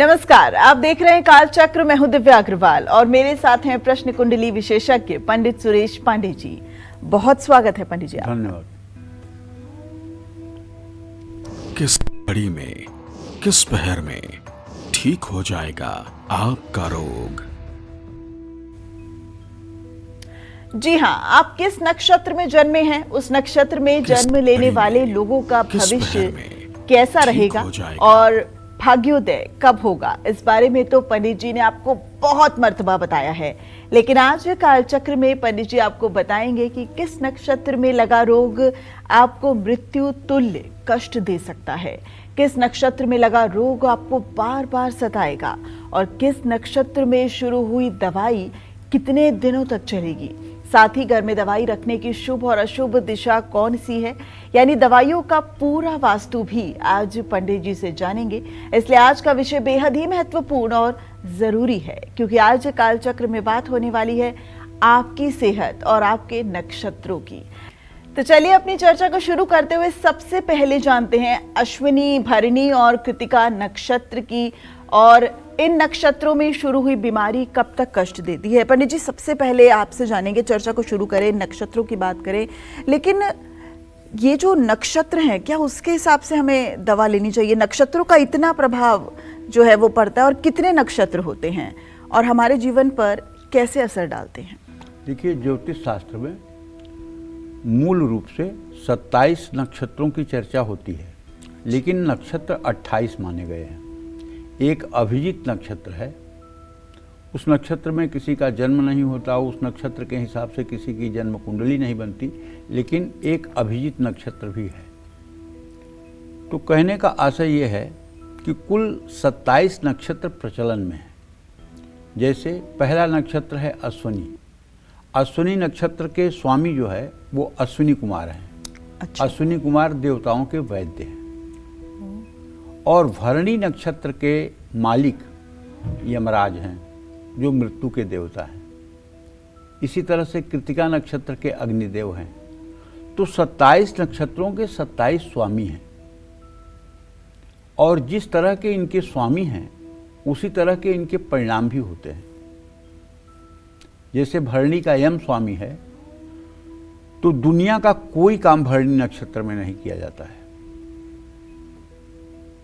नमस्कार, आप देख रहे हैं कालचक्र। मैं हूं दिव्या अग्रवाल और मेरे साथ हैं प्रश्न कुंडली विशेषज्ञ पंडित सुरेश पांडे जी। बहुत स्वागत है पंडित जी। धन्यवाद। किस घड़ी में, किस पहर में ठीक हो जाएगा आपका रोग? जी हाँ, आप किस नक्षत्र में जन्मे हैं, उस नक्षत्र में जन्म लेने वाले लोगों का भविष्य कैसा रहेगा और भाग्योदय कब होगा, इस बारे में तो पंडित जी ने आपको बहुत मर्तबा बताया है। लेकिन आज कालचक्र में पंडित जी आपको बताएंगे कि किस नक्षत्र में लगा रोग आपको मृत्यु तुल्य कष्ट दे सकता है, किस नक्षत्र में लगा रोग आपको बार बार सताएगा और किस नक्षत्र में शुरू हुई दवाई कितने दिनों तक चलेगी। साथ ही घर में दवाई रखने की शुभ और अशुभ दिशा कौन सी है, यानी दवाइयों का पूरा वास्तु भी आज पंडित जी से जानेंगे। इसलिए आज का विषय बेहद ही महत्वपूर्ण और जरूरी है, क्योंकि आज कालचक्र में बात होने वाली है आपकी सेहत और आपके नक्षत्रों की। तो चलिए अपनी चर्चा को शुरू करते हुए सबसे पहले जानते हैं अश्विनी, भरणी और कृतिका नक्षत्र की, और इन नक्षत्रों में शुरू हुई बीमारी कब तक कष्ट देती है। पंडित जी, सबसे पहले आपसे जानेंगे, चर्चा को शुरू करें, नक्षत्रों की बात करें, लेकिन ये जो नक्षत्र हैं, क्या उसके हिसाब से हमें दवा लेनी चाहिए? नक्षत्रों का इतना प्रभाव जो है वो पड़ता है, और कितने नक्षत्र होते हैं और हमारे जीवन पर कैसे असर डालते हैं? देखिए, ज्योतिष शास्त्र में मूल रूप से 27 नक्षत्रों की चर्चा होती है, लेकिन नक्षत्र 28 माने गए हैं। एक अभिजीत नक्षत्र है, उस नक्षत्र में किसी का जन्म नहीं होता, उस नक्षत्र के हिसाब से किसी की जन्म कुंडली नहीं बनती, लेकिन एक अभिजीत नक्षत्र भी है। तो कहने का आशय ये है कि कुल 27 नक्षत्र प्रचलन में है। जैसे पहला नक्षत्र है अश्विनी। अश्विनी नक्षत्र के स्वामी जो है वो अश्विनी कुमार हैं। अच्छा। अश्विनी कुमार देवताओं के वैद्य हैं। और भरणी नक्षत्र के मालिक यमराज हैं, जो मृत्यु के देवता हैं। इसी तरह से कृतिका नक्षत्र के अग्निदेव हैं। तो 27 नक्षत्रों के 27 स्वामी हैं, और जिस तरह के इनके स्वामी हैं उसी तरह के इनके परिणाम भी होते हैं। जैसे भरणी का यम स्वामी है, तो दुनिया का कोई काम भरणी नक्षत्र में नहीं किया जाता है,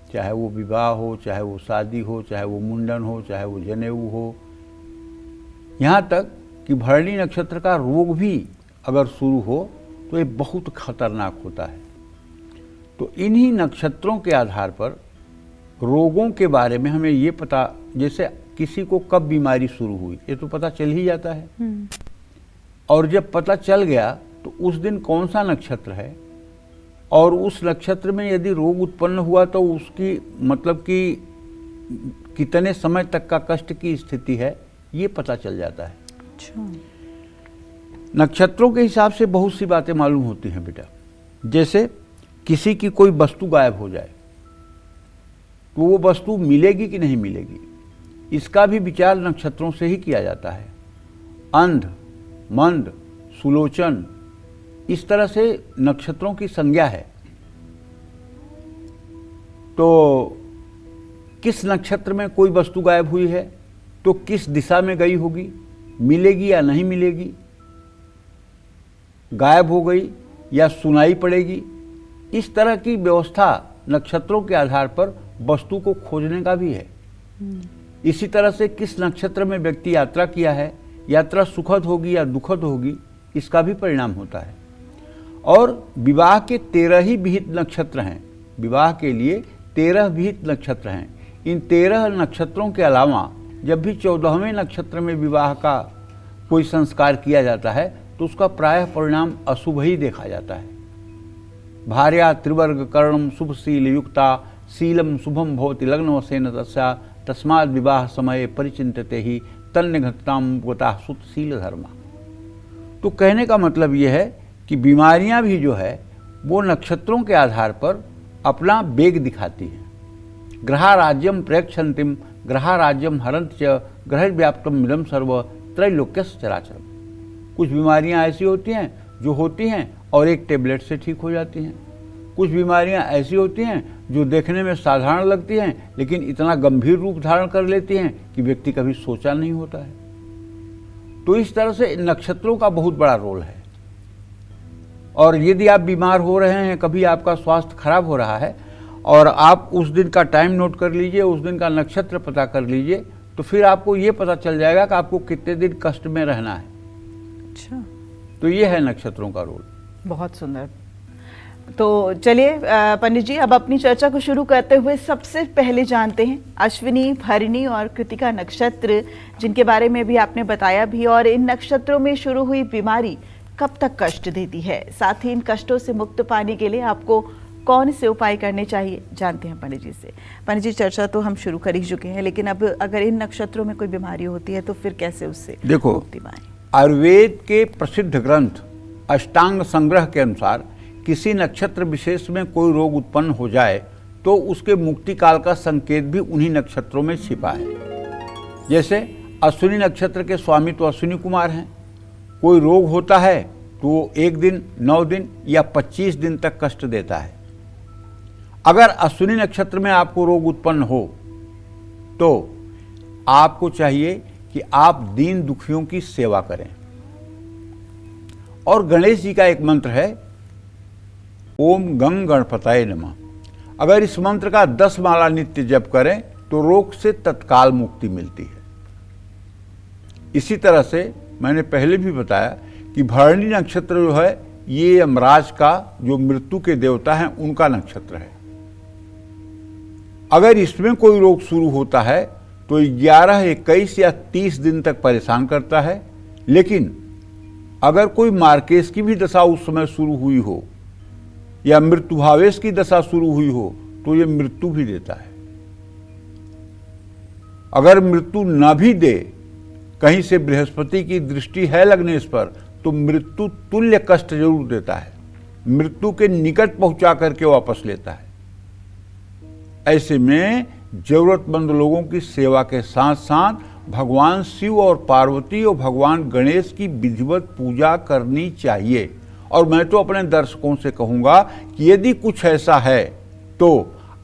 चाहे वो विवाह हो, चाहे वो शादी हो, चाहे वो मुंडन हो, चाहे वो जनेऊ हो। यहाँ तक कि भरणी नक्षत्र का रोग भी अगर शुरू हो तो ये बहुत खतरनाक होता है। तो इन्हीं नक्षत्रों के आधार पर रोगों के बारे में हमें ये पता, जैसे किसी को कब बीमारी शुरू हुई ये तो पता चल ही जाता है, और जब पता चल गया तो उस दिन कौन सा नक्षत्र है और उस नक्षत्र में यदि रोग उत्पन्न हुआ तो उसकी मतलब कि कितने समय तक का कष्ट की स्थिति है ये पता चल जाता है। अच्छा। नक्षत्रों के हिसाब से बहुत सी बातें मालूम होती हैं बेटा। जैसे किसी की कोई वस्तु गायब हो जाए तो वो वस्तु मिलेगी कि नहीं मिलेगी, इसका भी विचार नक्षत्रों से ही किया जाता है। अंध, मंद, सुलोचन, इस तरह से नक्षत्रों की संज्ञा है। तो किस नक्षत्र में कोई वस्तु गायब हुई है तो किस दिशा में गई होगी, मिलेगी या नहीं मिलेगी, गायब हो गई या सुनाई पड़ेगी, इस तरह की व्यवस्था नक्षत्रों के आधार पर वस्तु को खोजने का भी है। इसी तरह से किस नक्षत्र में व्यक्ति यात्रा किया है, यात्रा सुखद होगी या दुखद होगी, इसका भी परिणाम होता है। और विवाह के 13 ही विहित नक्षत्र हैं, विवाह के लिए 13 विहित नक्षत्र हैं। इन 13 नक्षत्रों के अलावा जब भी 14वें नक्षत्र में विवाह का कोई संस्कार किया जाता है तो उसका प्रायः परिणाम अशुभ ही देखा जाता है। भार्या त्रिवर्ग कर्णम शुभशील युक्ता शीलम शुभम भवति लग्नवशेन तस्या तस्माद् विवाह समय परिचिंतते ही तन्य घटताम गता सुतशील धर्मा। तो कहने का मतलब यह है कि बीमारियां भी जो है वो नक्षत्रों के आधार पर अपना वेग दिखाती हैं। ग्रहा राज्यम प्रेक्षन्तिम ग्रहा राज्यम हरंत च ग्रह व्याप्तम मिलम सर्व त्रैलोक्यस्य चराचरम। कुछ बीमारियां ऐसी होती हैं जो होती हैं और एक टेबलेट से ठीक हो जाती हैं, कुछ बीमारियां ऐसी होती हैं जो देखने में साधारण लगती हैं लेकिन इतना गंभीर रूप धारण कर लेती हैं कि व्यक्ति कभी सोचा नहीं होता है। तो इस तरह से नक्षत्रों का बहुत बड़ा रोल है। और यदि आप बीमार हो रहे हैं, कभी आपका स्वास्थ्य खराब हो रहा है और आप उस दिन का टाइम नोट कर लीजिए, उस दिन का नक्षत्र पता कर लीजिए, तो फिर आपको ये पता चल जाएगा कि आपको कितने दिन कष्ट में रहना है। अच्छा, तो ये है नक्षत्रों का रोल। बहुत सुंदर। तो चलिए पंडित जी, अब अपनी चर्चा को शुरू करते हुए सबसे पहले जानते हैं अश्विनी, भरणी और कृतिका नक्षत्र, जिनके बारे में भी आपने बताया भी, और इन नक्षत्रों में शुरू हुई बीमारी कब तक कष्ट देती है, साथ ही इन कष्टों से मुक्त पाने के लिए आपको कौन से उपाय करने चाहिए, जानते हैं पंडित जी से। पंडित जी, चर्चा तो हम शुरू कर ही चुके हैं, लेकिन अब अगर इन नक्षत्रों में कोई बीमारी होती है तो फिर कैसे उससे देखो, मुक्ति पाएं? आयुर्वेद के प्रसिद्ध ग्रंथ अष्टांग संग्रह के अनुसार किसी नक्षत्र विशेष में कोई रोग उत्पन्न हो जाए तो उसके मुक्ति काल का संकेत भी उन्हीं नक्षत्रों में छिपा है। जैसे अश्विनी नक्षत्र के स्वामी तो अश्विनी कुमार हैं। कोई रोग होता है तो वो 1 दिन, 9 दिन या 25 दिन तक कष्ट देता है। अगर अश्विनी नक्षत्र में आपको रोग उत्पन्न हो तो आपको चाहिए कि आप दीन दुखियों की सेवा करें। और गणेश जी का एक मंत्र है, ओम गंग गणपताय नमः। अगर इस मंत्र का 10 माला नित्य जप करें तो रोग से तत्काल मुक्ति मिलती है। इसी तरह से मैंने पहले भी बताया कि भरणी नक्षत्र जो है ये यमराज का, जो मृत्यु के देवता हैं, उनका नक्षत्र है। अगर इसमें कोई रोग शुरू होता है तो 11, 21 या 30 दिन तक परेशान करता है। लेकिन अगर कोई मार्केश की भी दशा उस समय शुरू हुई हो या मृत्युभावेश की दशा शुरू हुई हो तो ये मृत्यु भी देता है। अगर मृत्यु न भी दे, कहीं से बृहस्पति की दृष्टि है लगने इस पर, तो मृत्यु तुल्य कष्ट जरूर देता है, मृत्यु के निकट पहुंचा करके वापस लेता है। ऐसे में जरूरतमंद लोगों की सेवा के साथ साथ भगवान शिव और पार्वती और भगवान गणेश की विधिवत पूजा करनी चाहिए। और मैं तो अपने दर्शकों से कहूंगा कि यदि कुछ ऐसा है तो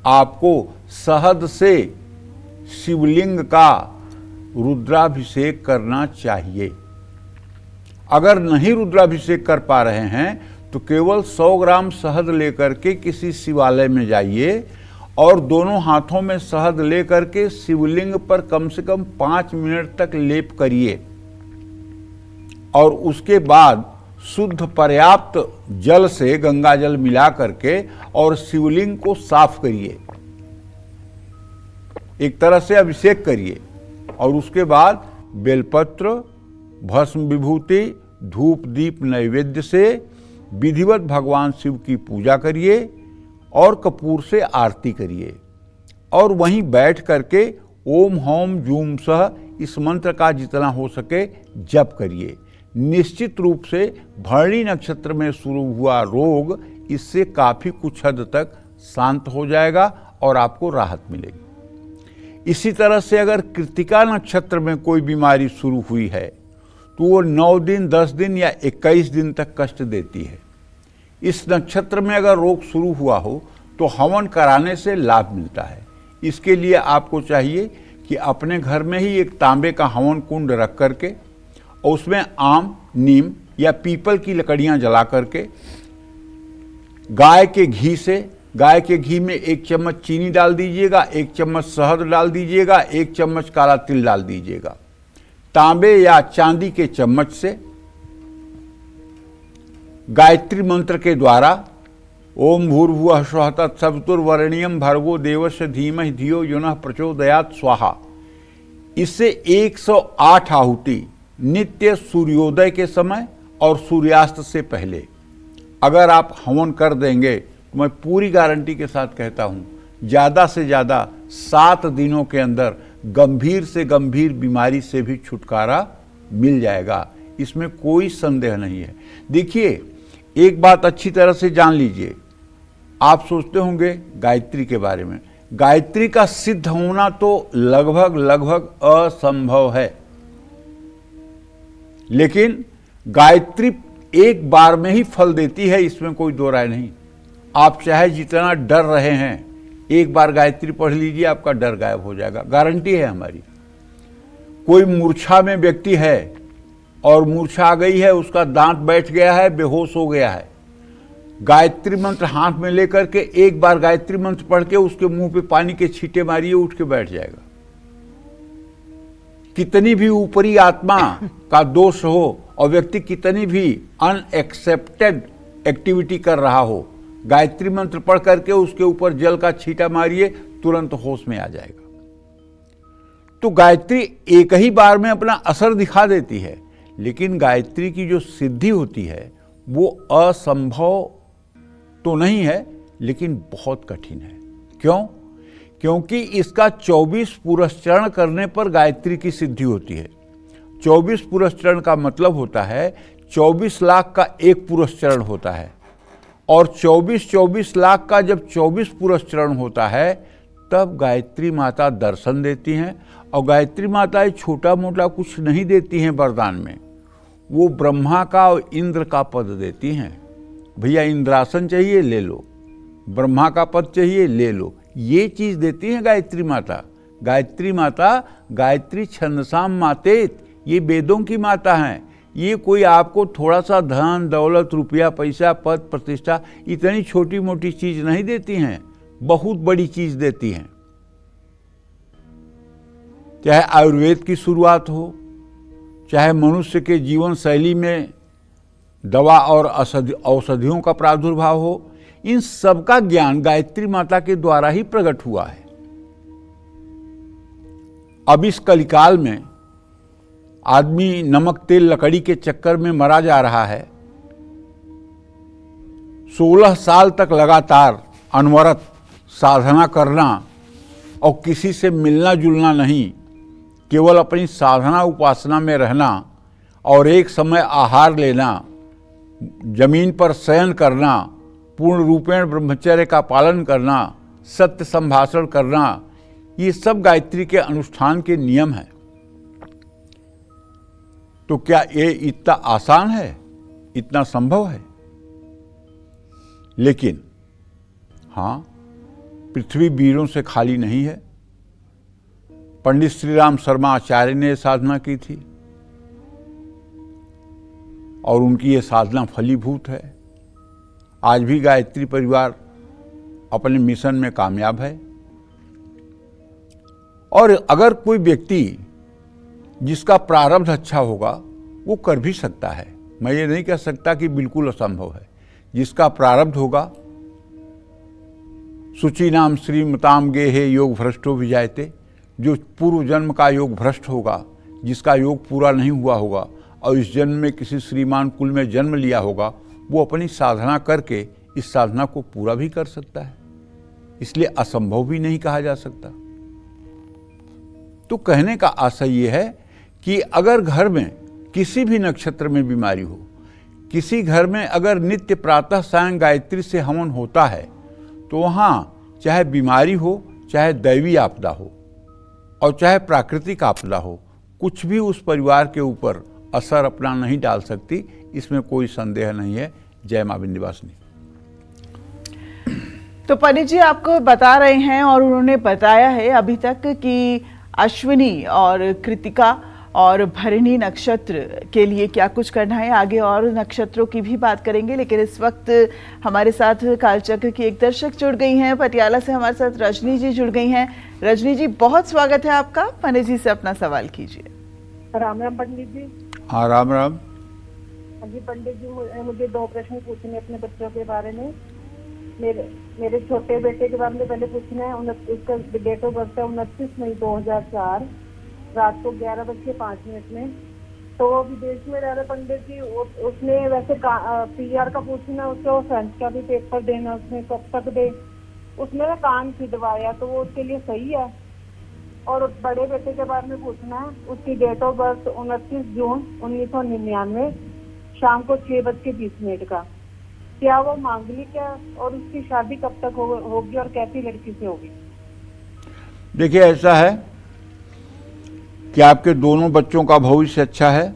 आपको शहद से शिवलिंग का रुद्राभिषेक करना चाहिए। अगर नहीं रुद्राभिषेक कर पा रहे हैं तो केवल 100 ग्राम शहद लेकर के किसी शिवालय में जाइए और दोनों हाथों में शहद लेकर के शिवलिंग पर कम से कम 5 मिनट तक लेप करिए और उसके बाद शुद्ध पर्याप्त जल से गंगा जल मिला करके और शिवलिंग को साफ करिए, एक तरह से अभिषेक करिए। और उसके बाद बेलपत्र, भस्म विभूति, धूप दीप नैवेद्य से विधिवत भगवान शिव की पूजा करिए और कपूर से आरती करिए और वहीं बैठ करके ओम हौम जूम सह इस मंत्र का जितना हो सके जप करिए। निश्चित रूप से भरणी नक्षत्र में शुरू हुआ रोग इससे काफी कुछ हद तक शांत हो जाएगा और आपको राहत मिलेगी। इसी तरह से अगर कृतिका नक्षत्र में कोई बीमारी शुरू हुई है तो वो 9 दिन, 10 दिन या 21 दिन तक कष्ट देती है। इस नक्षत्र में अगर रोग शुरू हुआ हो तो हवन कराने से लाभ मिलता है। इसके लिए आपको चाहिए कि अपने घर में ही एक तांबे का हवन कुंड रख करके और उसमें आम, नीम या पीपल की लकड़ियां जला करके गाय के घी में 1 चम्मच चीनी डाल दीजिएगा, 1 चम्मच शहद डाल दीजिएगा, 1 चम्मच काला तिल डाल दीजिएगा। तांबे या चांदी के चम्मच से गायत्री मंत्र के द्वारा ओम भूर्भुवः स्वः तत्सवितुर्वरेण्यं भर्गो देवस्य धीमहि धियो यो नः प्रचोदयात् स्वाहा, इससे 108 आहुति नित्य सूर्योदय के समय और सूर्यास्त से पहले अगर आप हवन कर देंगे तो मैं पूरी गारंटी के साथ कहता हूँ ज़्यादा से ज़्यादा 7 दिनों के अंदर गंभीर से गंभीर बीमारी से भी छुटकारा मिल जाएगा। इसमें कोई संदेह नहीं है। देखिए, एक बात अच्छी तरह से जान लीजिए, आप सोचते होंगे गायत्री के बारे में, गायत्री का सिद्ध होना तो लगभग असंभव है, लेकिन गायत्री एक बार में ही फल देती है, इसमें कोई दो राय नहीं। आप चाहे जितना डर रहे हैं, एक बार गायत्री पढ़ लीजिए, आपका डर गायब हो जाएगा, गारंटी है हमारी। कोई मूर्छा में व्यक्ति है और मूर्छा आ गई है, उसका दांत बैठ गया है, बेहोश हो गया है, गायत्री मंत्र हाथ में लेकर के एक बार गायत्री मंत्र पढ़ के उसके मुंह पे पानी के छींटे मारिए, उठ के बैठ जाएगा। कितनी भी ऊपरी आत्मा का दोष हो और व्यक्ति कितनी भी अनएक्सेप्टेड एक्टिविटी कर रहा हो, गायत्री मंत्र पढ़ करके उसके ऊपर जल का छींटा मारिए, तुरंत होश में आ जाएगा। तो गायत्री एक ही बार में अपना असर दिखा देती है, लेकिन गायत्री की जो सिद्धि होती है वो असंभव तो नहीं है, लेकिन बहुत कठिन है। क्यों? क्योंकि इसका 24 पुरस्चरण करने पर गायत्री की सिद्धि होती है। 24 पुरस्चरण का मतलब होता है 24 लाख का एक पुरस्चरण होता है, और 24 लाख का जब 24 पुरस्चरण होता है तब गायत्री माता दर्शन देती हैं। और गायत्री माता छोटा मोटा कुछ नहीं देती हैं वरदान में, वो ब्रह्मा का और इंद्र का पद देती हैं। भैया इंद्रासन चाहिए ले लो, ब्रह्मा का पद चाहिए ले लो, ये चीज देती हैं गायत्री माता। गायत्री माता गायत्री छंदसाम मातेत, ये वेदों की माता हैं। ये कोई आपको थोड़ा सा धन दौलत रुपया पैसा पद प्रतिष्ठा इतनी छोटी मोटी चीज नहीं देती हैं, बहुत बड़ी चीज देती हैं। चाहे आयुर्वेद की शुरुआत हो, चाहे मनुष्य के जीवन शैली में दवा और औषधियों का प्रादुर्भाव हो, इन सब का ज्ञान गायत्री माता के द्वारा ही प्रकट हुआ है। अब इस कलिकाल में आदमी नमक तेल लकड़ी के चक्कर में मरा जा रहा है। 16 साल तक लगातार अनवरत साधना करना और किसी से मिलना जुलना नहीं, केवल अपनी साधना उपासना में रहना और एक समय आहार लेना, जमीन पर शयन करना, पूर्ण रूपेण ब्रह्मचर्य का पालन करना, सत्य संभाषण करना, ये सब गायत्री के अनुष्ठान के नियम हैं। तो क्या ये इतना आसान है, इतना संभव है? लेकिन हाँ, पृथ्वी वीरों से खाली नहीं है। पंडित श्री राम शर्मा आचार्य ने साधना की थी और उनकी ये साधना फलीभूत है। आज भी गायत्री परिवार अपने मिशन में कामयाब है। और अगर कोई व्यक्ति जिसका प्रारब्ध अच्छा होगा वो कर भी सकता है। मैं ये नहीं कह सकता कि बिल्कुल असंभव है। जिसका प्रारब्ध होगा, शुचि नाम श्रीमताम गेहे योग भ्रष्टो विजायते, जो पूर्व जन्म का योग भ्रष्ट होगा, जिसका योग पूरा नहीं हुआ होगा और इस जन्म में किसी श्रीमान कुल में जन्म लिया होगा, वो अपनी साधना करके इस साधना को पूरा भी कर सकता है। इसलिए असंभव भी नहीं कहा जा सकता। तो कहने का आशय ये है कि अगर घर में किसी भी नक्षत्र में बीमारी हो, किसी घर में अगर नित्य प्रातः सायं गायत्री से हवन होता है, तो वहाँ चाहे बीमारी हो, चाहे दैवी आपदा हो और चाहे प्राकृतिक आपदा हो, कुछ भी उस परिवार के ऊपर असर अपना नहीं डाल सकती, इसमें कोई संदेह नहीं है। जय मां विंध्यवासिनी। तो पंडित जी आपको बता रहे हैं और उन्होंने बताया है अभी तक कि अश्विनी और कृतिका और भरणी नक्षत्र के लिए क्या कुछ करना है। आगे और नक्षत्रों की भी बात करेंगे, लेकिन इस वक्त हमारे साथ कालचक्र की एक दर्शक जुड़ गई हैं। पटियाला से हमारे साथ रजनी जी जुड़ गई हैं। रजनी जी, बहुत स्वागत है आपका। पंडित जी से अपना सवाल कीजिए। राम राम पंडित जी। हाँ राम राम। जी पंडित जी, मुझे 2 प्रश्न पूछने अपने बच्चों के बारे में। मेरे छोटे बेटे के बारे में पहले पूछना है। उसका डेट ऑफ बर्थ है 29 मई 2004 रात को 11:05 में। तो वो विदेश में रह रहे पंडित जी। उसने वैसे PR का पूछना, उसको फ्रेंच का भी पेपर देना, उसने कब तक दे। उसने कान छिदवाया, तो वो उसके लिए सही है। और बड़े बेटे के बारे में पूछना है। उसकी डेट ऑफ बर्थ 29 जून 1999 शाम को 6:20 का। क्या वो मांगलिक है और उसकी शादी कब तक होगी और कैसी लड़की से होगी? देखिए, ऐसा है कि आपके दोनों बच्चों का भविष्य अच्छा है।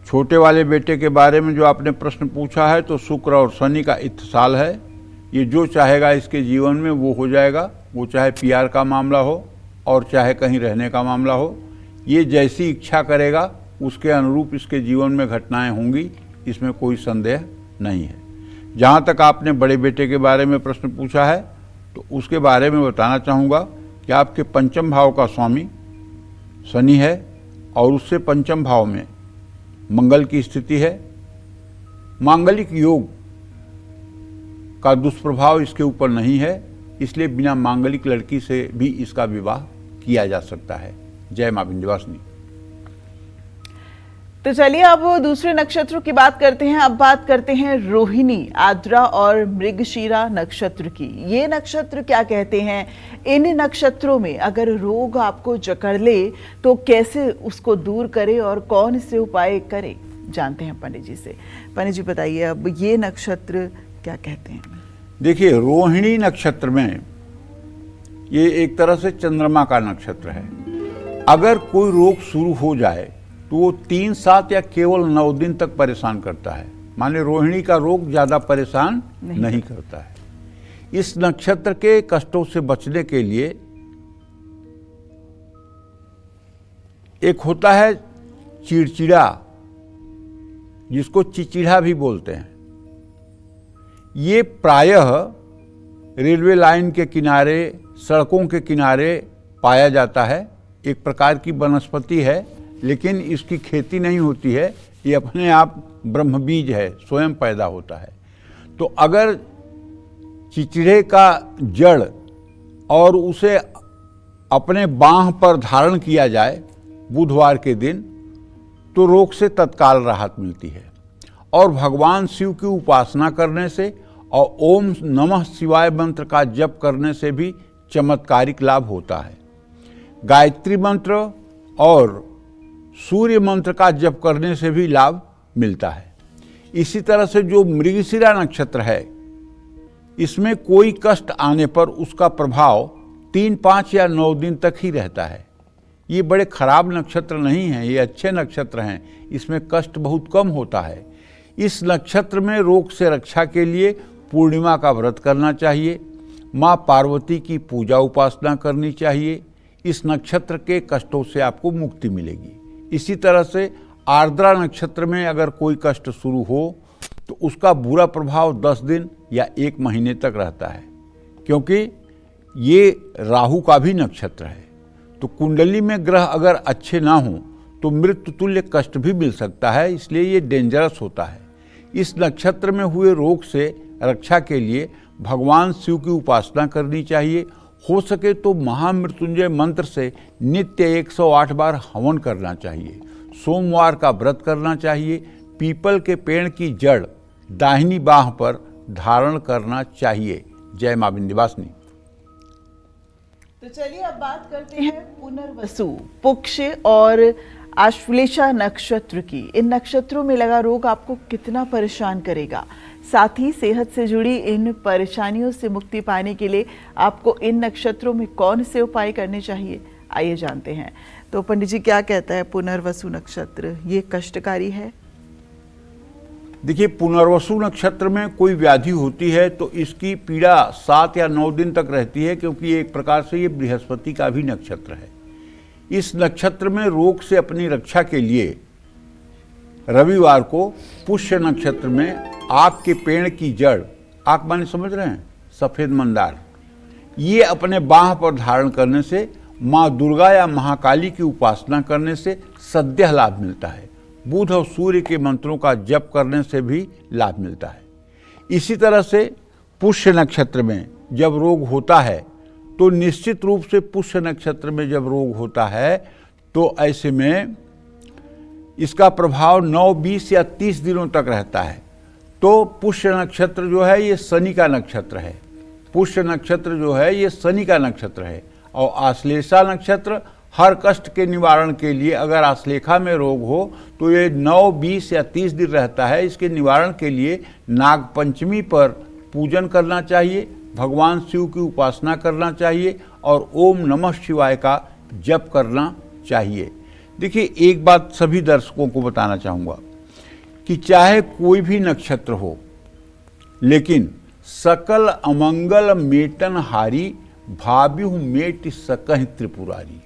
छोटे वाले बेटे के बारे में जो आपने प्रश्न पूछा है, तो शुक्र और शनि का इत्तिसाल है। ये जो चाहेगा इसके जीवन में वो हो जाएगा, वो चाहे पीआर का मामला हो और चाहे कहीं रहने का मामला हो। ये जैसी इच्छा करेगा उसके अनुरूप इसके जीवन में घटनाएं होंगी, इसमें कोई संदेह नहीं है। जहाँ तक आपने बड़े बेटे के बारे में प्रश्न पूछा है तो उसके बारे में बताना चाहूँगा कि आपके पंचम भाव का स्वामी शनि है और उससे पंचम भाव में मंगल की स्थिति है। मांगलिक योग का दुष्प्रभाव इसके ऊपर नहीं है, इसलिए बिना मांगलिक लड़की से भी इसका विवाह किया जा सकता है। जय मां विंध्यवासिनी। तो चलिए अब दूसरे नक्षत्रों की बात करते हैं। अब बात करते हैं रोहिणी, आद्रा और मृगशीरा नक्षत्र की। ये नक्षत्र क्या कहते हैं? इन नक्षत्रों में अगर रोग आपको जकड़ ले तो कैसे उसको दूर करें और कौन से उपाय करें, जानते हैं पंडित जी से। पंडित जी बताइए, अब ये नक्षत्र क्या कहते हैं? देखिए, रोहिणी नक्षत्र में ये एक तरह से चंद्रमा का नक्षत्र है। अगर कोई रोग शुरू हो जाए तो वो 3, 7 या केवल 9 दिन तक परेशान करता है। माने रोहिणी का रोग ज्यादा परेशान नहीं करता है। इस नक्षत्र के कष्टों से बचने के लिए एक होता है चिड़चिड़ा, जिसको चिचिड़ा भी बोलते हैं। ये प्रायः रेलवे लाइन के किनारे, सड़कों के किनारे पाया जाता है। एक प्रकार की वनस्पति है, लेकिन इसकी खेती नहीं होती है, ये अपने आप ब्रह्म बीज है, स्वयं पैदा होता है। तो अगर चिचिड़े का जड़ और उसे अपने बांह पर धारण किया जाए बुधवार के दिन, तो रोग से तत्काल राहत मिलती है। और भगवान शिव की उपासना करने से और ओम नमः शिवाय मंत्र का जप करने से भी चमत्कारिक लाभ होता है। गायत्री मंत्र और सूर्य मंत्र का जप करने से भी लाभ मिलता है। इसी तरह से जो मृगशिरा नक्षत्र है, इसमें कोई कष्ट आने पर उसका प्रभाव 3, 5 या 9 दिन तक ही रहता है। ये बड़े खराब नक्षत्र नहीं हैं, ये अच्छे नक्षत्र हैं, इसमें कष्ट बहुत कम होता है। इस नक्षत्र में रोग से रक्षा के लिए पूर्णिमा का व्रत करना चाहिए, माँ पार्वती की पूजा उपासना करनी चाहिए। इस नक्षत्र के कष्टों से आपको मुक्ति मिलेगी। इसी तरह से आर्द्रा नक्षत्र में अगर कोई कष्ट शुरू हो तो उसका बुरा प्रभाव 10 दिन या 1 महीने तक रहता है, क्योंकि ये राहु का भी नक्षत्र है। तो कुंडली में ग्रह अगर अच्छे ना हों तो मृत्यु तुल्य कष्ट भी मिल सकता है, इसलिए ये डेंजरस होता है। इस नक्षत्र में हुए रोग से रक्षा के लिए भगवान शिव की उपासना करनी चाहिए। हो सके तो महामृत्युंजय मंत्र से नित्य 108 बार हवन करना चाहिए। सोमवार का व्रत करना चाहिए। पीपल के पेड़ की जड़ दाहिनी बाह पर धारण करना चाहिए। जय मां विंध्यवासिनी। तो चलिए अब बात करते हैं पुनर्वसु, पुक्ष और आश्लेषा नक्षत्र की। इन नक्षत्रों में लगा रोग आपको कितना परेशान करेगा, साथ ही सेहत से जुड़ी इन परेशानियों से मुक्ति पाने के लिए आपको इन नक्षत्रों में कौन से उपाय करने चाहिए, आइए जानते हैं। तो पंडित जी क्या कहता है पुनर्वसु नक्षत्र, ये कष्टकारी है? देखिए, पुनर्वसु नक्षत्र में कोई व्याधि होती है तो इसकी पीड़ा 7 या 9 दिन तक रहती है, क्योंकि एक प्रकार से ये बृहस्पति का भी नक्षत्र है। इस नक्षत्र में रोग से अपनी रक्षा के लिए रविवार को पुष्य नक्षत्र में आक के पेड़ की जड़, आक माने समझ रहे हैं, सफेद मंदार, ये अपने बाह पर धारण करने से, माँ दुर्गा या महाकाली की उपासना करने से सद्यः लाभ मिलता है। बुध और सूर्य के मंत्रों का जप करने से भी लाभ मिलता है। इसी तरह से पुष्य नक्षत्र में जब रोग होता है तो निश्चित रूप से पुष्य नक्षत्र में जब रोग होता है तो ऐसे में इसका प्रभाव 9, 20 या 30 दिनों तक रहता है। तो पुष्य नक्षत्र जो है ये शनि का नक्षत्र है। पुष्य नक्षत्र जो है ये शनि का नक्षत्र है। और आश्लेषा नक्षत्र हर कष्ट के निवारण के लिए, अगर आश्लेषा में रोग हो तो ये 9, 20 या 30 दिन रहता है। इसके निवारण के लिए नाग पंचमी पर पूजन करना चाहिए, भगवान शिव की उपासना करना चाहिए और ओम नमः शिवाय का जप करना चाहिए। देखिए, एक बात सभी दर्शकों को बताना चाहूँगा कि चाहे कोई भी नक्षत्र हो, लेकिन सकल अमंगल मेटन हारी, भाव्यु मेट सकहि त्रिपुरारी।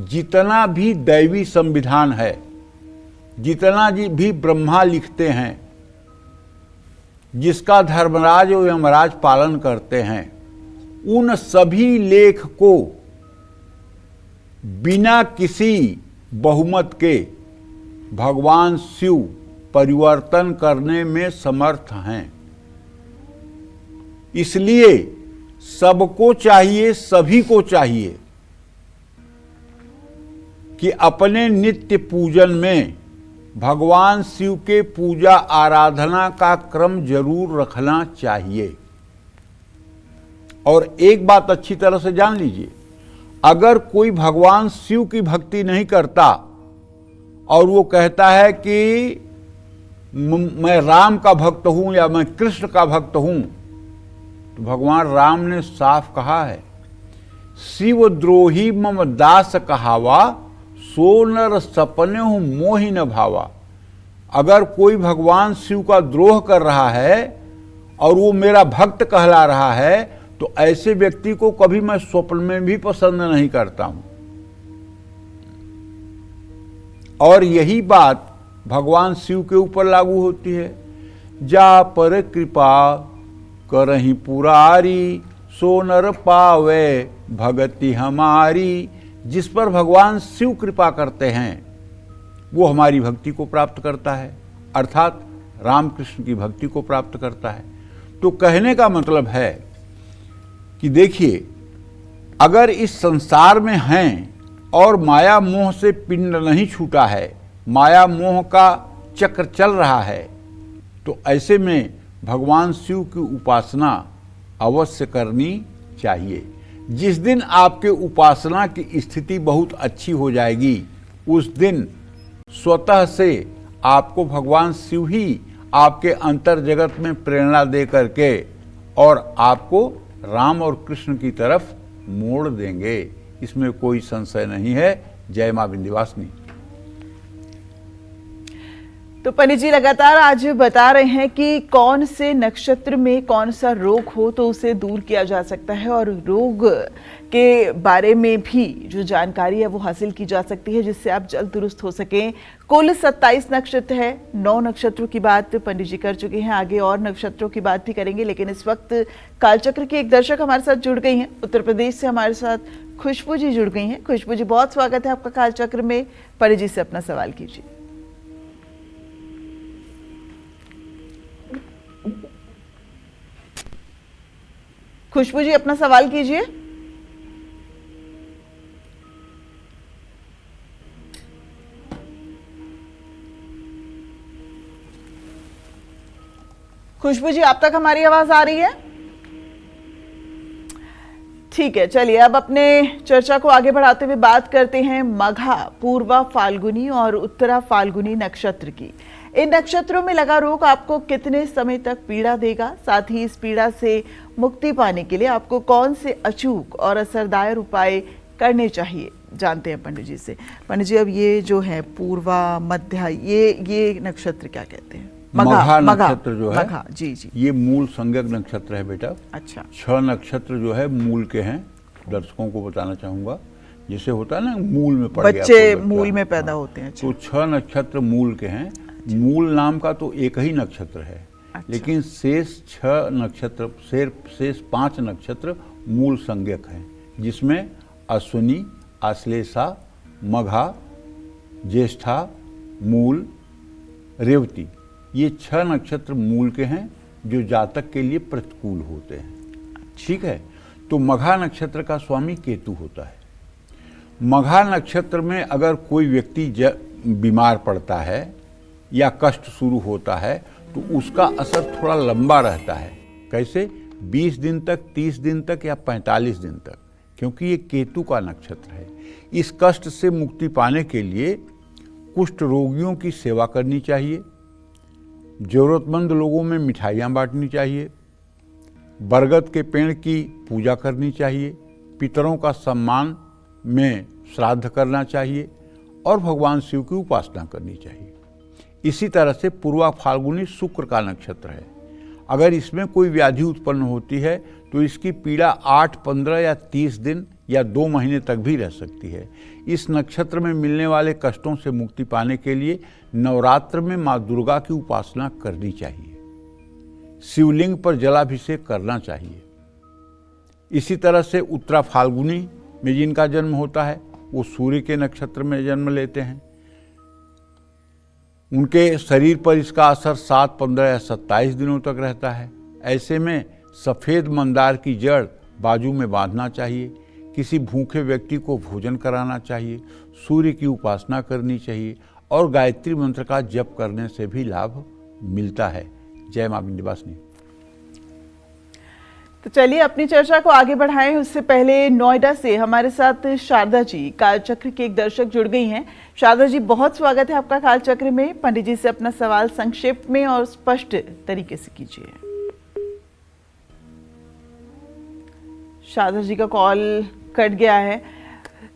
जितना भी दैवी संविधान है, जितना भी ब्रह्मा लिखते हैं, जिसका धर्मराज और यमराज पालन करते हैं, उन सभी लेख को बिना किसी बहुमत के भगवान शिव परिवर्तन करने में समर्थ हैं। इसलिए सबको चाहिए, सभी को चाहिए कि अपने नित्य पूजन में भगवान शिव के पूजा आराधना का क्रम जरूर रखना चाहिए। और एक बात अच्छी तरह से जान लीजिए, अगर कोई भगवान शिव की भक्ति नहीं करता और वो कहता है कि मैं राम का भक्त हूं या मैं कृष्ण का भक्त हूं, तो भगवान राम ने साफ कहा है, शिव द्रोही मम दास कहावा, सो नर सपने हूं मोहि न भावा। अगर कोई भगवान शिव का द्रोह कर रहा है और वो मेरा भक्त कहला रहा है, तो ऐसे व्यक्ति को कभी मैं स्वप्न में भी पसंद नहीं करता हूं। और यही बात भगवान शिव के ऊपर लागू होती है। जा पर कृपा करहि पुरारी, सो नर पावे भगति हमारी। जिस पर भगवान शिव कृपा करते हैं वो हमारी भक्ति को प्राप्त करता है, अर्थात रामकृष्ण की भक्ति को प्राप्त करता है। तो कहने का मतलब है कि देखिए, अगर इस संसार में हैं और माया मोह से पिंड नहीं छूटा है, माया मोह का चक्र चल रहा है, तो ऐसे में भगवान शिव की उपासना अवश्य करनी चाहिए। जिस दिन आपके उपासना की स्थिति बहुत अच्छी हो जाएगी, उस दिन स्वतः से आपको भगवान शिव ही आपके अंतर जगत में प्रेरणा दे करके और आपको राम और कृष्ण की तरफ मोड़ देंगे। इसमें कोई संशय नहीं है। जय मां विंध्यवासिनी। तो पंडित जी लगातार आज बता रहे हैं कि कौन से नक्षत्र में कौन सा रोग हो तो उसे दूर किया जा सकता है, और रोग के बारे में भी जो जानकारी है वो हासिल की जा सकती है, जिससे आप जल्द दुरुस्त हो सकें। कुल 27 नक्षत्र है। 9 नक्षत्रों की बात पंडित जी कर चुके हैं, आगे और नक्षत्रों की बात भी करेंगे। लेकिन इस वक्त कालचक्र की एक दर्शक हमारे साथ जुड़ गई हैं, उत्तर प्रदेश से हमारे साथ खुशबू जी जुड़ गई हैं। खुशबू जी, बहुत स्वागत है आपका कालचक्र में। पंडित जी से अपना सवाल कीजिए। खुशबू जी, अपना सवाल कीजिए। खुशबू जी, आप तक हमारी आवाज आ रही है? ठीक है, चलिए अब अपने चर्चा को आगे बढ़ाते हुए बात करते हैं मघा, पूर्वा फाल्गुनी और उत्तरा फाल्गुनी नक्षत्र की। इन नक्षत्रों में लगा रोग आपको कितने समय तक पीड़ा देगा? साथ ही इस पीड़ा से मुक्ति पाने के लिए आपको कौन से अचूक और असरदार उपाय करने चाहिए? जानते हैं पंडित जी से। पंडित जी, अब ये जो है पूर्वा, मध्या, ये नक्षत्र क्या कहते हैं? मघा नक्षत्र जो है, मघा, जी जी, ये मूल संज्ञक नक्षत्र है बेटा। अच्छा। 6 नक्षत्र जो है मूल के हैं। दर्शकों को बताना चाहूंगा, जैसे होता है ना मूल में पड़ गया, बच्चे मूल में पैदा होते हैं। तो 6 नक्षत्र मूल के हैं। मूल नाम का तो एक ही नक्षत्र है। अच्छा। लेकिन शेष 6 नक्षत्र, शेष 5 नक्षत्र मूल संज्ञक हैं, जिसमें अश्विनी, आश्लेषा, मघा, ज्येष्ठा, मूल, रेवती, ये 6 नक्षत्र मूल के हैं जो जातक के लिए प्रतिकूल होते हैं। ठीक है। तो मघा नक्षत्र का स्वामी केतु होता है। मघा नक्षत्र में अगर कोई व्यक्ति बीमार पड़ता है या कष्ट शुरू होता है तो उसका असर थोड़ा लंबा रहता है। कैसे? 20 दिन तक, 30 दिन तक या 45 दिन तक, क्योंकि ये केतु का नक्षत्र है। इस कष्ट से मुक्ति पाने के लिए कुष्ठ रोगियों की सेवा करनी चाहिए, जरूरतमंद लोगों में मिठाइयाँ बांटनी चाहिए, बरगद के पेड़ की पूजा करनी चाहिए, पितरों का सम्मान में श्राद्ध करना चाहिए और भगवान शिव की उपासना करनी चाहिए। इसी तरह से पूर्वा फाल्गुनी शुक्र का नक्षत्र है। अगर इसमें कोई व्याधि उत्पन्न होती है तो इसकी पीड़ा 8, 15 या 30 दिन या 2 महीने तक भी रह सकती है। इस नक्षत्र में मिलने वाले कष्टों से मुक्ति पाने के लिए नवरात्र में माँ दुर्गा की उपासना करनी चाहिए, शिवलिंग पर जलाभिषेक करना चाहिए। इसी तरह से उत्तरा फाल्गुनी में जिनका जन्म होता है वो सूर्य के नक्षत्र में जन्म लेते हैं। उनके शरीर पर इसका असर 7, 15 या 27 दिनों तक रहता है। ऐसे में सफ़ेद मंदार की जड़ बाजू में बांधना चाहिए, किसी भूखे व्यक्ति को भोजन कराना चाहिए, सूर्य की उपासना करनी चाहिए और गायत्री मंत्र का जप करने से भी लाभ मिलता है। जय मां विंध्यवासिनी। तो चलिए अपनी चर्चा को आगे बढ़ाएं। उससे पहले नोएडा से हमारे साथ शारदा जी, कालचक्र के एक दर्शक जुड़ गई हैं। शारदा जी, बहुत स्वागत है आपका कालचक्र में। पंडित जी से अपना सवाल संक्षेप में और स्पष्ट तरीके से कीजिए। शारदा जी का कॉल कट गया है,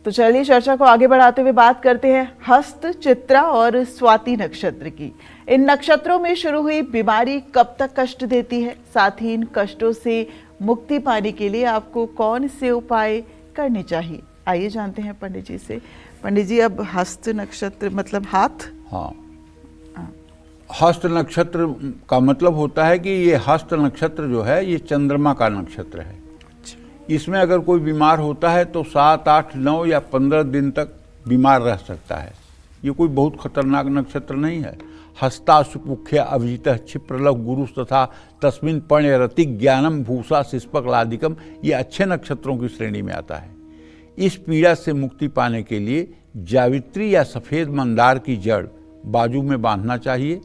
तो चलिए चर्चा को आगे बढ़ाते हुए बात करते हैं हस्त, चित्रा और स्वाति नक्षत्र की। इन नक्षत्रों में शुरू हुई बीमारी कब तक कष्ट देती है? साथ ही इन कष्टों से मुक्ति पाने के लिए आपको कौन से उपाय करने चाहिए? आइए जानते हैं पंडित जी से। पंडित जी, अब हस्त नक्षत्र मतलब हाथ? हाँ, हस्त नक्षत्र का मतलब होता है कि ये हस्त नक्षत्र जो है ये चंद्रमा का नक्षत्र है। इसमें अगर कोई बीमार होता है तो 7, 8, 9 या 15 दिन तक बीमार रह सकता है। ये कोई बहुत खतरनाक नक्षत्र नहीं है। हस्ता सुपुख्य अभिजित क्षिप्रलभ गुरु तथा तस्मिन पण्य रति ज्ञानम भूषा शिष्पक लादिकम, ये अच्छे नक्षत्रों की श्रेणी में आता है। इस पीड़ा से मुक्ति पाने के लिए जावित्री या सफ़ेद मंदार की जड़ बाजू में बांधना चाहिए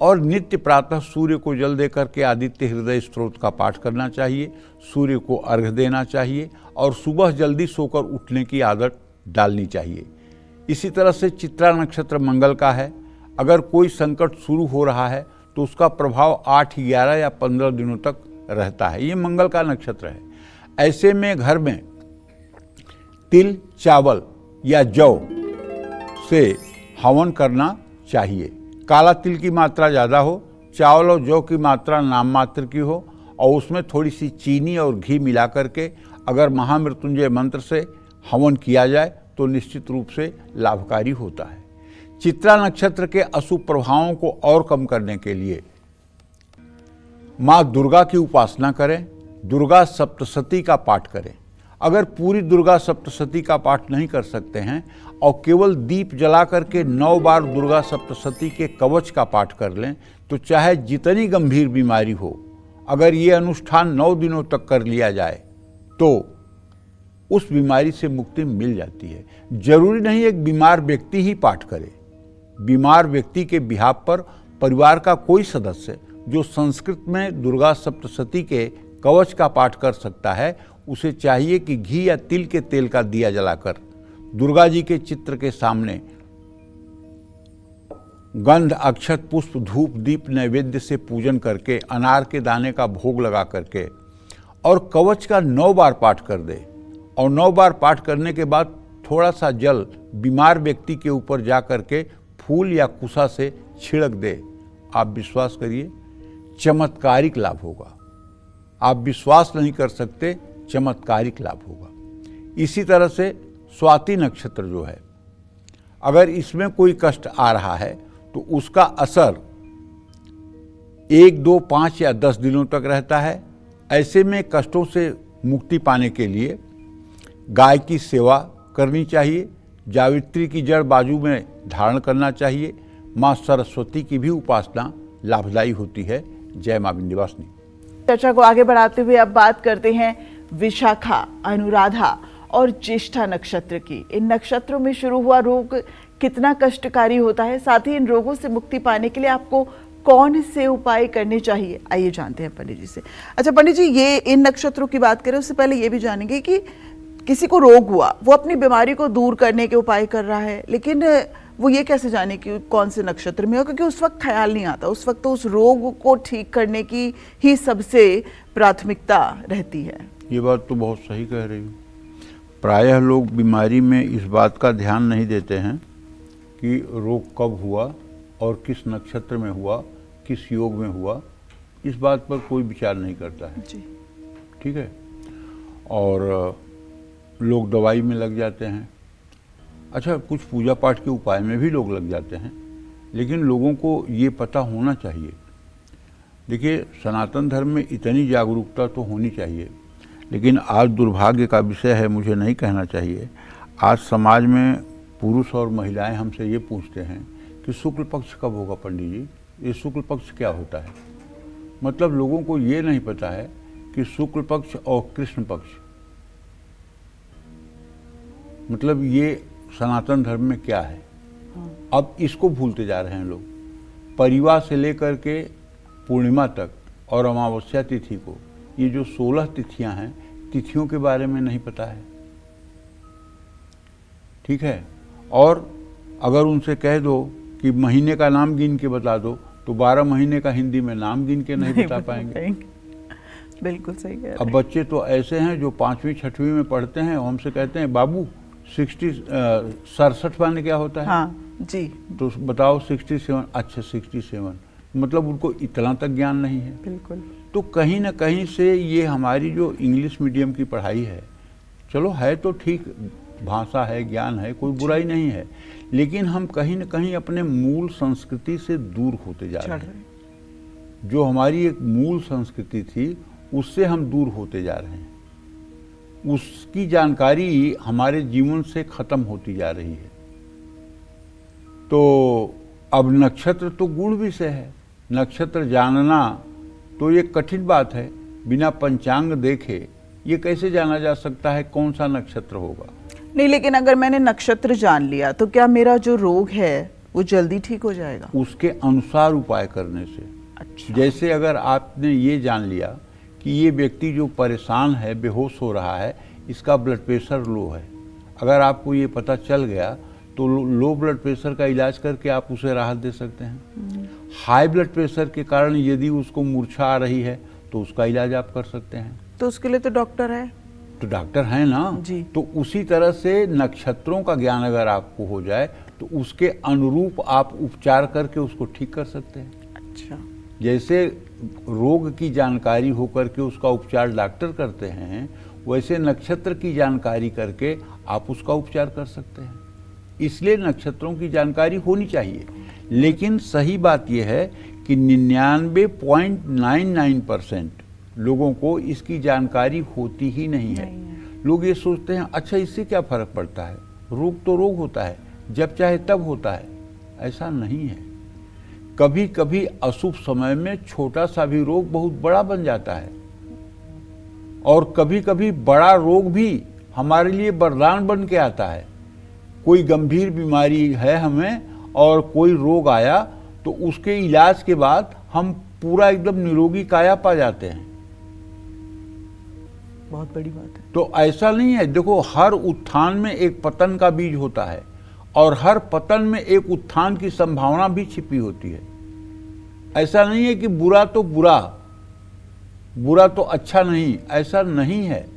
और नित्य प्रातः सूर्य को जल देकर के आदित्य हृदय स्तोत्र का पाठ करना चाहिए, सूर्य को अर्घ्य देना चाहिए और सुबह जल्दी सोकर उठने की आदत डालनी चाहिए। इसी तरह से चित्रा नक्षत्र मंगल का है। अगर कोई संकट शुरू हो रहा है तो उसका प्रभाव 8, 11 या 15 दिनों तक रहता है। ये मंगल का नक्षत्र है। ऐसे में घर में तिल, चावल या जौ से हवन करना चाहिए। काला तिल की मात्रा ज़्यादा हो, चावल और जौ की मात्रा नाम मात्र की हो और उसमें थोड़ी सी चीनी और घी मिला करके अगर महामृत्युंजय मंत्र से हवन किया जाए तो निश्चित रूप से लाभकारी होता है। चित्रा नक्षत्र के अशुभ प्रभावों को और कम करने के लिए माँ दुर्गा की उपासना करें, दुर्गा सप्तशती का पाठ करें। अगर पूरी दुर्गा सप्तशती का पाठ नहीं कर सकते हैं और केवल दीप जला करके 9 बार दुर्गा सप्तशती के कवच का पाठ कर लें तो चाहे जितनी गंभीर बीमारी हो, अगर ये अनुष्ठान 9 दिनों तक कर लिया जाए तो उस बीमारी से मुक्ति मिल जाती है। जरूरी नहीं एक बीमार व्यक्ति ही पाठ करे। बीमार व्यक्ति के बिहाफ पर परिवार का कोई सदस्य जो संस्कृत में दुर्गा सप्तशती के कवच का पाठ कर सकता है, उसे चाहिए कि घी या तिल के तेल का दिया जलाकर दुर्गा जी के चित्र के सामने गंध, अक्षत, पुष्प, धूप, दीप नैवेद्य से पूजन करके अनार के दाने का भोग लगा करके और कवच का 9 बार पाठ कर दे और 9 बार पाठ करने के बाद थोड़ा सा जल बीमार व्यक्ति के ऊपर जा करके फूल या कुसा से छिड़क दे। आप विश्वास करिए, चमत्कारिक लाभ होगा। आप विश्वास नहीं कर सकते, चमत्कारिक लाभ होगा। इसी तरह से स्वाति नक्षत्र जो है, अगर इसमें कोई कष्ट आ रहा है तो उसका असर 1, 2, 5 या 10 दिनों तक रहता है। ऐसे में कष्टों से मुक्ति पाने के लिए गाय की सेवा करनी चाहिए, जावित्री की जड़ बाजू में धारण करना चाहिए। माँ सरस्वती की भी उपासना लाभदायी होती है। जय माँ विंध्यवासिनी। चर्चा को आगे बढ़ाते हुए अब बात करते हैं विशाखा, अनुराधा और ज्येष्ठा नक्षत्र की। इन नक्षत्रों में शुरू हुआ रोग कितना कष्टकारी होता है? साथ ही इन रोगों से मुक्ति पाने के लिए आपको कौन से उपाय करने चाहिए? आइए जानते हैं पंडित जी से। अच्छा पंडित जी, ये इन नक्षत्रों की बात करें उससे पहले ये भी जानेंगे कि किसी को रोग हुआ, वो अपनी बीमारी को दूर करने के उपाय कर रहा है, लेकिन वो ये कैसे जाने कि कौन से नक्षत्र में हो? क्योंकि उस वक्त ख्याल नहीं आता। उस वक्त तो उस रोग को ठीक करने की ही सबसे प्राथमिकता रहती है। ये बात तो बहुत सही कह रही हूँ। प्रायः लोग बीमारी में इस बात का ध्यान नहीं देते हैं कि रोग कब हुआ और किस नक्षत्र में हुआ, किस योग में हुआ। इस बात पर कोई विचार नहीं करता है। जी। ठीक है, और लोग दवाई में लग जाते हैं। अच्छा, कुछ पूजा पाठ के उपाय में भी लोग लग जाते हैं, लेकिन लोगों को ये पता होना चाहिए। देखिए, सनातन धर्म में इतनी जागरूकता तो होनी चाहिए, लेकिन आज दुर्भाग्य का विषय है, मुझे नहीं कहना चाहिए, आज समाज में पुरुष और महिलाएं हमसे ये पूछते हैं कि शुक्ल पक्ष कब होगा पंडित जी, ये शुक्ल पक्ष क्या होता है। मतलब लोगों को ये नहीं पता है कि शुक्ल पक्ष और कृष्ण पक्ष, मतलब ये सनातन धर्म में क्या है। अब इसको भूलते जा रहे हैं लोग। परिवार से लेकर के पूर्णिमा तक और अमावस्या तिथि को, ये जो 16 तिथियां हैं, तिथियों के बारे में नहीं पता है। ठीक है, और अगर उनसे कह दो कि महीने का नाम गिन के बता दो, तो 12 महीने का हिंदी में नाम गिन के नहीं बता पाएंगे। बिल्कुल सही कह रहे हैं। अब बच्चे तो ऐसे हैं जो 5वीं 6वीं में पढ़ते हैं, हमसे कहते हैं बाबू 67 माने क्या होता है। हाँ जी। तो बताओ 67। अच्छा 67, मतलब उनको इतना तक ज्ञान नहीं है। बिल्कुल। तो कहीं ना कहीं से ये हमारी जो इंग्लिश मीडियम की पढ़ाई है, चलो है तो ठीक, भाषा है, ज्ञान है, कोई बुराई नहीं है, लेकिन हम कहीं ना कहीं अपने मूल संस्कृति से दूर होते जा रहे हैं। जो हमारी एक मूल संस्कृति थी, उससे हम दूर होते जा रहे हैं। उसकी जानकारी हमारे जीवन से खत्म होती जा रही है। तो अब नक्षत्र तो गूढ़ विषय है, नक्षत्र जानना तो ये कठिन बात है। बिना पंचांग देखे ये कैसे जाना जा सकता है कौन सा नक्षत्र होगा। नहीं, लेकिन अगर मैंने नक्षत्र जान लिया तो क्या मेरा जो रोग है वो जल्दी ठीक हो जाएगा? उसके अनुसार उपाय करने से। अच्छा। जैसे अगर आपने ये जान लिया कि ये व्यक्ति जो परेशान है, बेहोश हो रहा है, इसका ब्लड प्रेशर लो है, अगर आपको ये पता चल गया तो लो ब्लड प्रेशर का इलाज करके आप उसे राहत दे सकते हैं। हाई ब्लड प्रेशर के कारण यदि उसको मूर्छा आ रही है तो उसका इलाज आप कर सकते हैं। तो उसके लिए तो डॉक्टर है। तो डॉक्टर है ना जी। तो उसी तरह से नक्षत्रों का ज्ञान अगर आपको हो जाए तो उसके अनुरूप आप उपचार करके उसको ठीक कर सकते हैं। अच्छा। जैसे रोग की जानकारी होकर के उसका उपचार डॉक्टर करते हैं, वैसे नक्षत्र की जानकारी करके आप उसका उपचार कर सकते हैं। इसलिए नक्षत्रों की जानकारी होनी चाहिए, लेकिन सही बात यह है कि 99.99% लोगों को इसकी जानकारी होती ही नहीं है। लोग ये सोचते हैं अच्छा इससे क्या फर्क पड़ता है, रोग तो रोग होता है, जब चाहे तब होता है। ऐसा नहीं है। कभी कभी अशुभ समय में छोटा सा भी रोग बहुत बड़ा बन जाता है, और कभी कभी बड़ा रोग भी हमारे लिए वरदान बन के आता है। कोई गंभीर बीमारी है हमें और कोई रोग आया तो उसके इलाज के बाद हम पूरा एकदम निरोगी काया पा जाते हैं। बहुत बड़ी बात है। तो ऐसा नहीं है। देखो, हर उत्थान में एक पतन का बीज होता है, और हर पतन में एक उत्थान की संभावना भी छिपी होती है। ऐसा नहीं है कि बुरा तो बुरा, बुरा तो अच्छा नहीं, ऐसा नहीं है।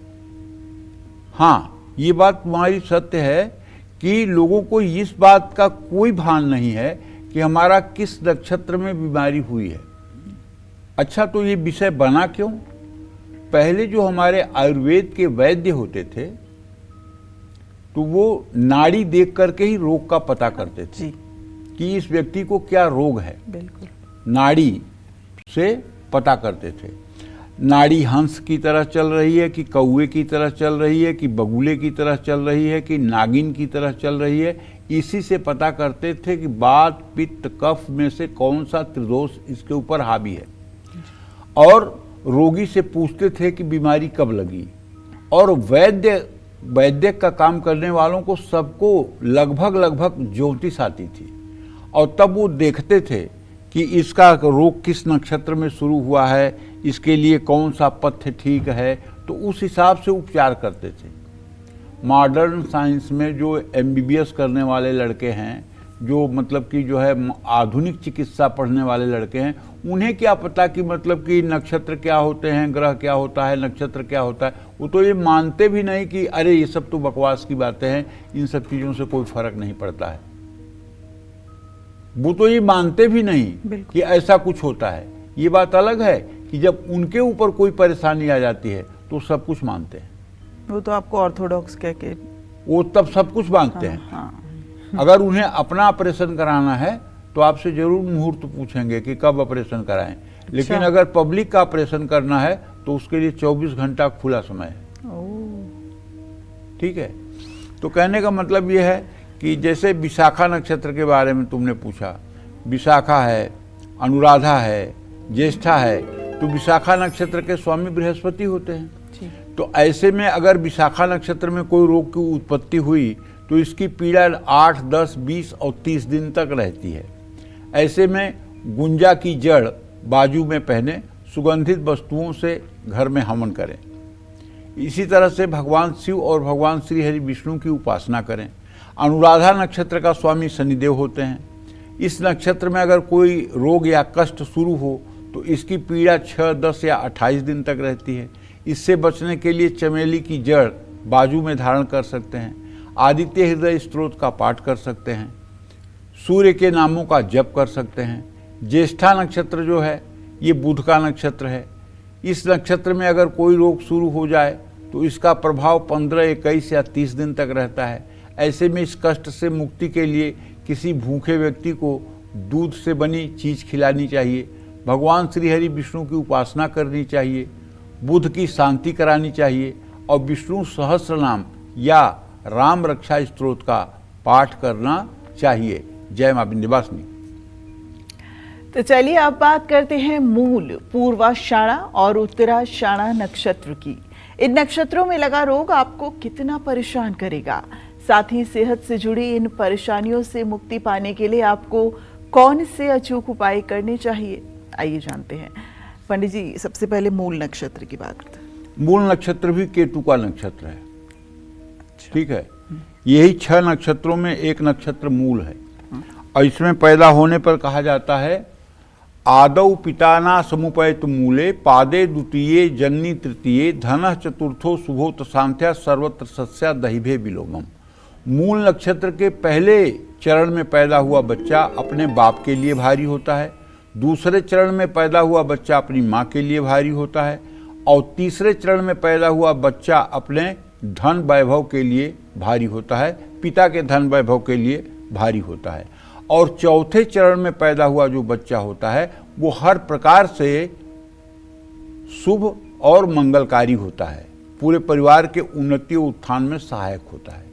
हाँ, ये बात तुम्हारी सत्य है कि लोगों को इस बात का कोई भान नहीं है कि हमारा किस नक्षत्र में बीमारी हुई है। अच्छा, तो ये विषय बना क्यों? पहले जो हमारे आयुर्वेद के वैद्य होते थे तो वो नाड़ी देख करके ही रोग का पता करते थे कि इस व्यक्ति को क्या रोग है। बिल्कुल। नाड़ी से पता करते थे। नाड़ी हंस की तरह चल रही है कि कौवे की तरह चल रही है कि बगुले की तरह चल रही है कि नागिन की तरह चल रही है, इसी से पता करते थे कि वात पित्त कफ में से कौन सा त्रिदोष इसके ऊपर हावी है। और रोगी से पूछते थे कि बीमारी कब लगी। और वैद्य का काम करने वालों को सबको लगभग ज्योतिष आती थी, और तब वो देखते थे कि इसका रोग किस नक्षत्र में शुरू हुआ है, इसके लिए कौन सा पथ्य ठीक है, तो उस हिसाब से उपचार करते थे। मॉडर्न साइंस में जो MBBS करने वाले लड़के हैं, जो मतलब कि जो है आधुनिक चिकित्सा पढ़ने वाले लड़के हैं, उन्हें क्या पता कि मतलब कि नक्षत्र क्या होते हैं, ग्रह क्या होता है, नक्षत्र क्या होता है। वो तो ये मानते भी नहीं कि अरे ये सब तो बकवास की बातें हैं, इन सब चीज़ों से कोई फर्क नहीं पड़ता है। वो तो ये मानते भी नहीं कि ऐसा कुछ होता है। ये बात अलग है कि जब उनके ऊपर कोई परेशानी आ जाती है तो सब कुछ मानते हैं। वो तो आपको ऑर्थोडॉक्स कह के वो तब सब कुछ मानते हैं। हाँ। अगर उन्हें अपना ऑपरेशन कराना है तो आपसे जरूर मुहूर्त पूछेंगे कि कब ऑपरेशन कराएं, लेकिन अच्छा। अगर पब्लिक का ऑपरेशन करना है तो उसके लिए 24 घंटा खुला समय है। ओह। ठीक है, तो कहने का मतलब ये है कि जैसे विशाखा नक्षत्र के बारे में तुमने पूछा, विशाखा है, अनुराधा है, ज्येष्ठा है, तो विशाखा नक्षत्र के स्वामी बृहस्पति होते हैं। जी। तो ऐसे में अगर विशाखा नक्षत्र में कोई रोग की उत्पत्ति हुई तो इसकी पीड़ा 8, 10, 20 और 30 दिन तक रहती है। ऐसे में गुंजा की जड़ बाजू में पहने, सुगंधित वस्तुओं से घर में हवन करें। इसी तरह से भगवान शिव और भगवान श्री हरि विष्णु की उपासना करें। अनुराधा नक्षत्र का स्वामी शनिदेव होते हैं। इस नक्षत्र में अगर कोई रोग या कष्ट शुरू हो तो इसकी पीड़ा 6, 10 या 28 दिन तक रहती है। इससे बचने के लिए चमेली की जड़ बाजू में धारण कर सकते हैं। आदित्य हृदय स्तोत्र का पाठ कर सकते हैं। सूर्य के नामों का जप कर सकते हैं। ज्येष्ठा नक्षत्र जो है ये बुध का नक्षत्र है। इस नक्षत्र में अगर कोई रोग शुरू हो जाए तो इसका प्रभाव 15, 21 या 30 दिन तक रहता है। ऐसे में इस कष्ट से मुक्ति के लिए किसी भूखे व्यक्ति को दूध से बनी चीज़ खिलानी चाहिए, भगवान श्री हरि विष्णु की उपासना करनी चाहिए, बुध की शांति करानी चाहिए और विष्णु सहस्त्र नाम या राम रक्षा स्तोत्र का पाठ करना चाहिए। जय मां विंध्यवासिनी। तो चलिए अब बात करते हैं मूल, पूर्वाषाढ़ा और उत्तराषाढ़ा नक्षत्र की। इन नक्षत्रों में लगा रोग आपको कितना परेशान करेगा, साथ ही सेहत से जुड़ी इन परेशानियों से मुक्ति पाने के लिए आपको कौन से अचूक उपाय करने चाहिए, आइए जानते हैं। पंडित जी, सबसे पहले मूल नक्षत्र की बात करते हैं। मूल नक्षत्र भी केतु का नक्षत्र है। ठीक है, यही 6 नक्षत्रों में एक नक्षत्र मूल है और इसमें पैदा होने पर कहा जाता है आदौ पिताना समुपैत मूले पादे द्वितीये जन्नी तृतीये धनः चतुर्थो शुभोत शांत्या सर्वत्र सस्या दहिभे विलोमम। मूल नक्षत्र के पहले चरण में पैदा हुआ बच्चा अपने बाप के लिए भारी होता है, दूसरे चरण में पैदा हुआ बच्चा अपनी माँ के लिए भारी होता है और तीसरे चरण में पैदा हुआ बच्चा अपने धन वैभव के लिए भारी होता है, पिता के धन वैभव के लिए भारी होता है। और चौथे चरण में पैदा हुआ जो बच्चा होता है वो हर प्रकार से शुभ और मंगलकारी होता है, पूरे परिवार के उन्नति और उत्थान में सहायक होता है।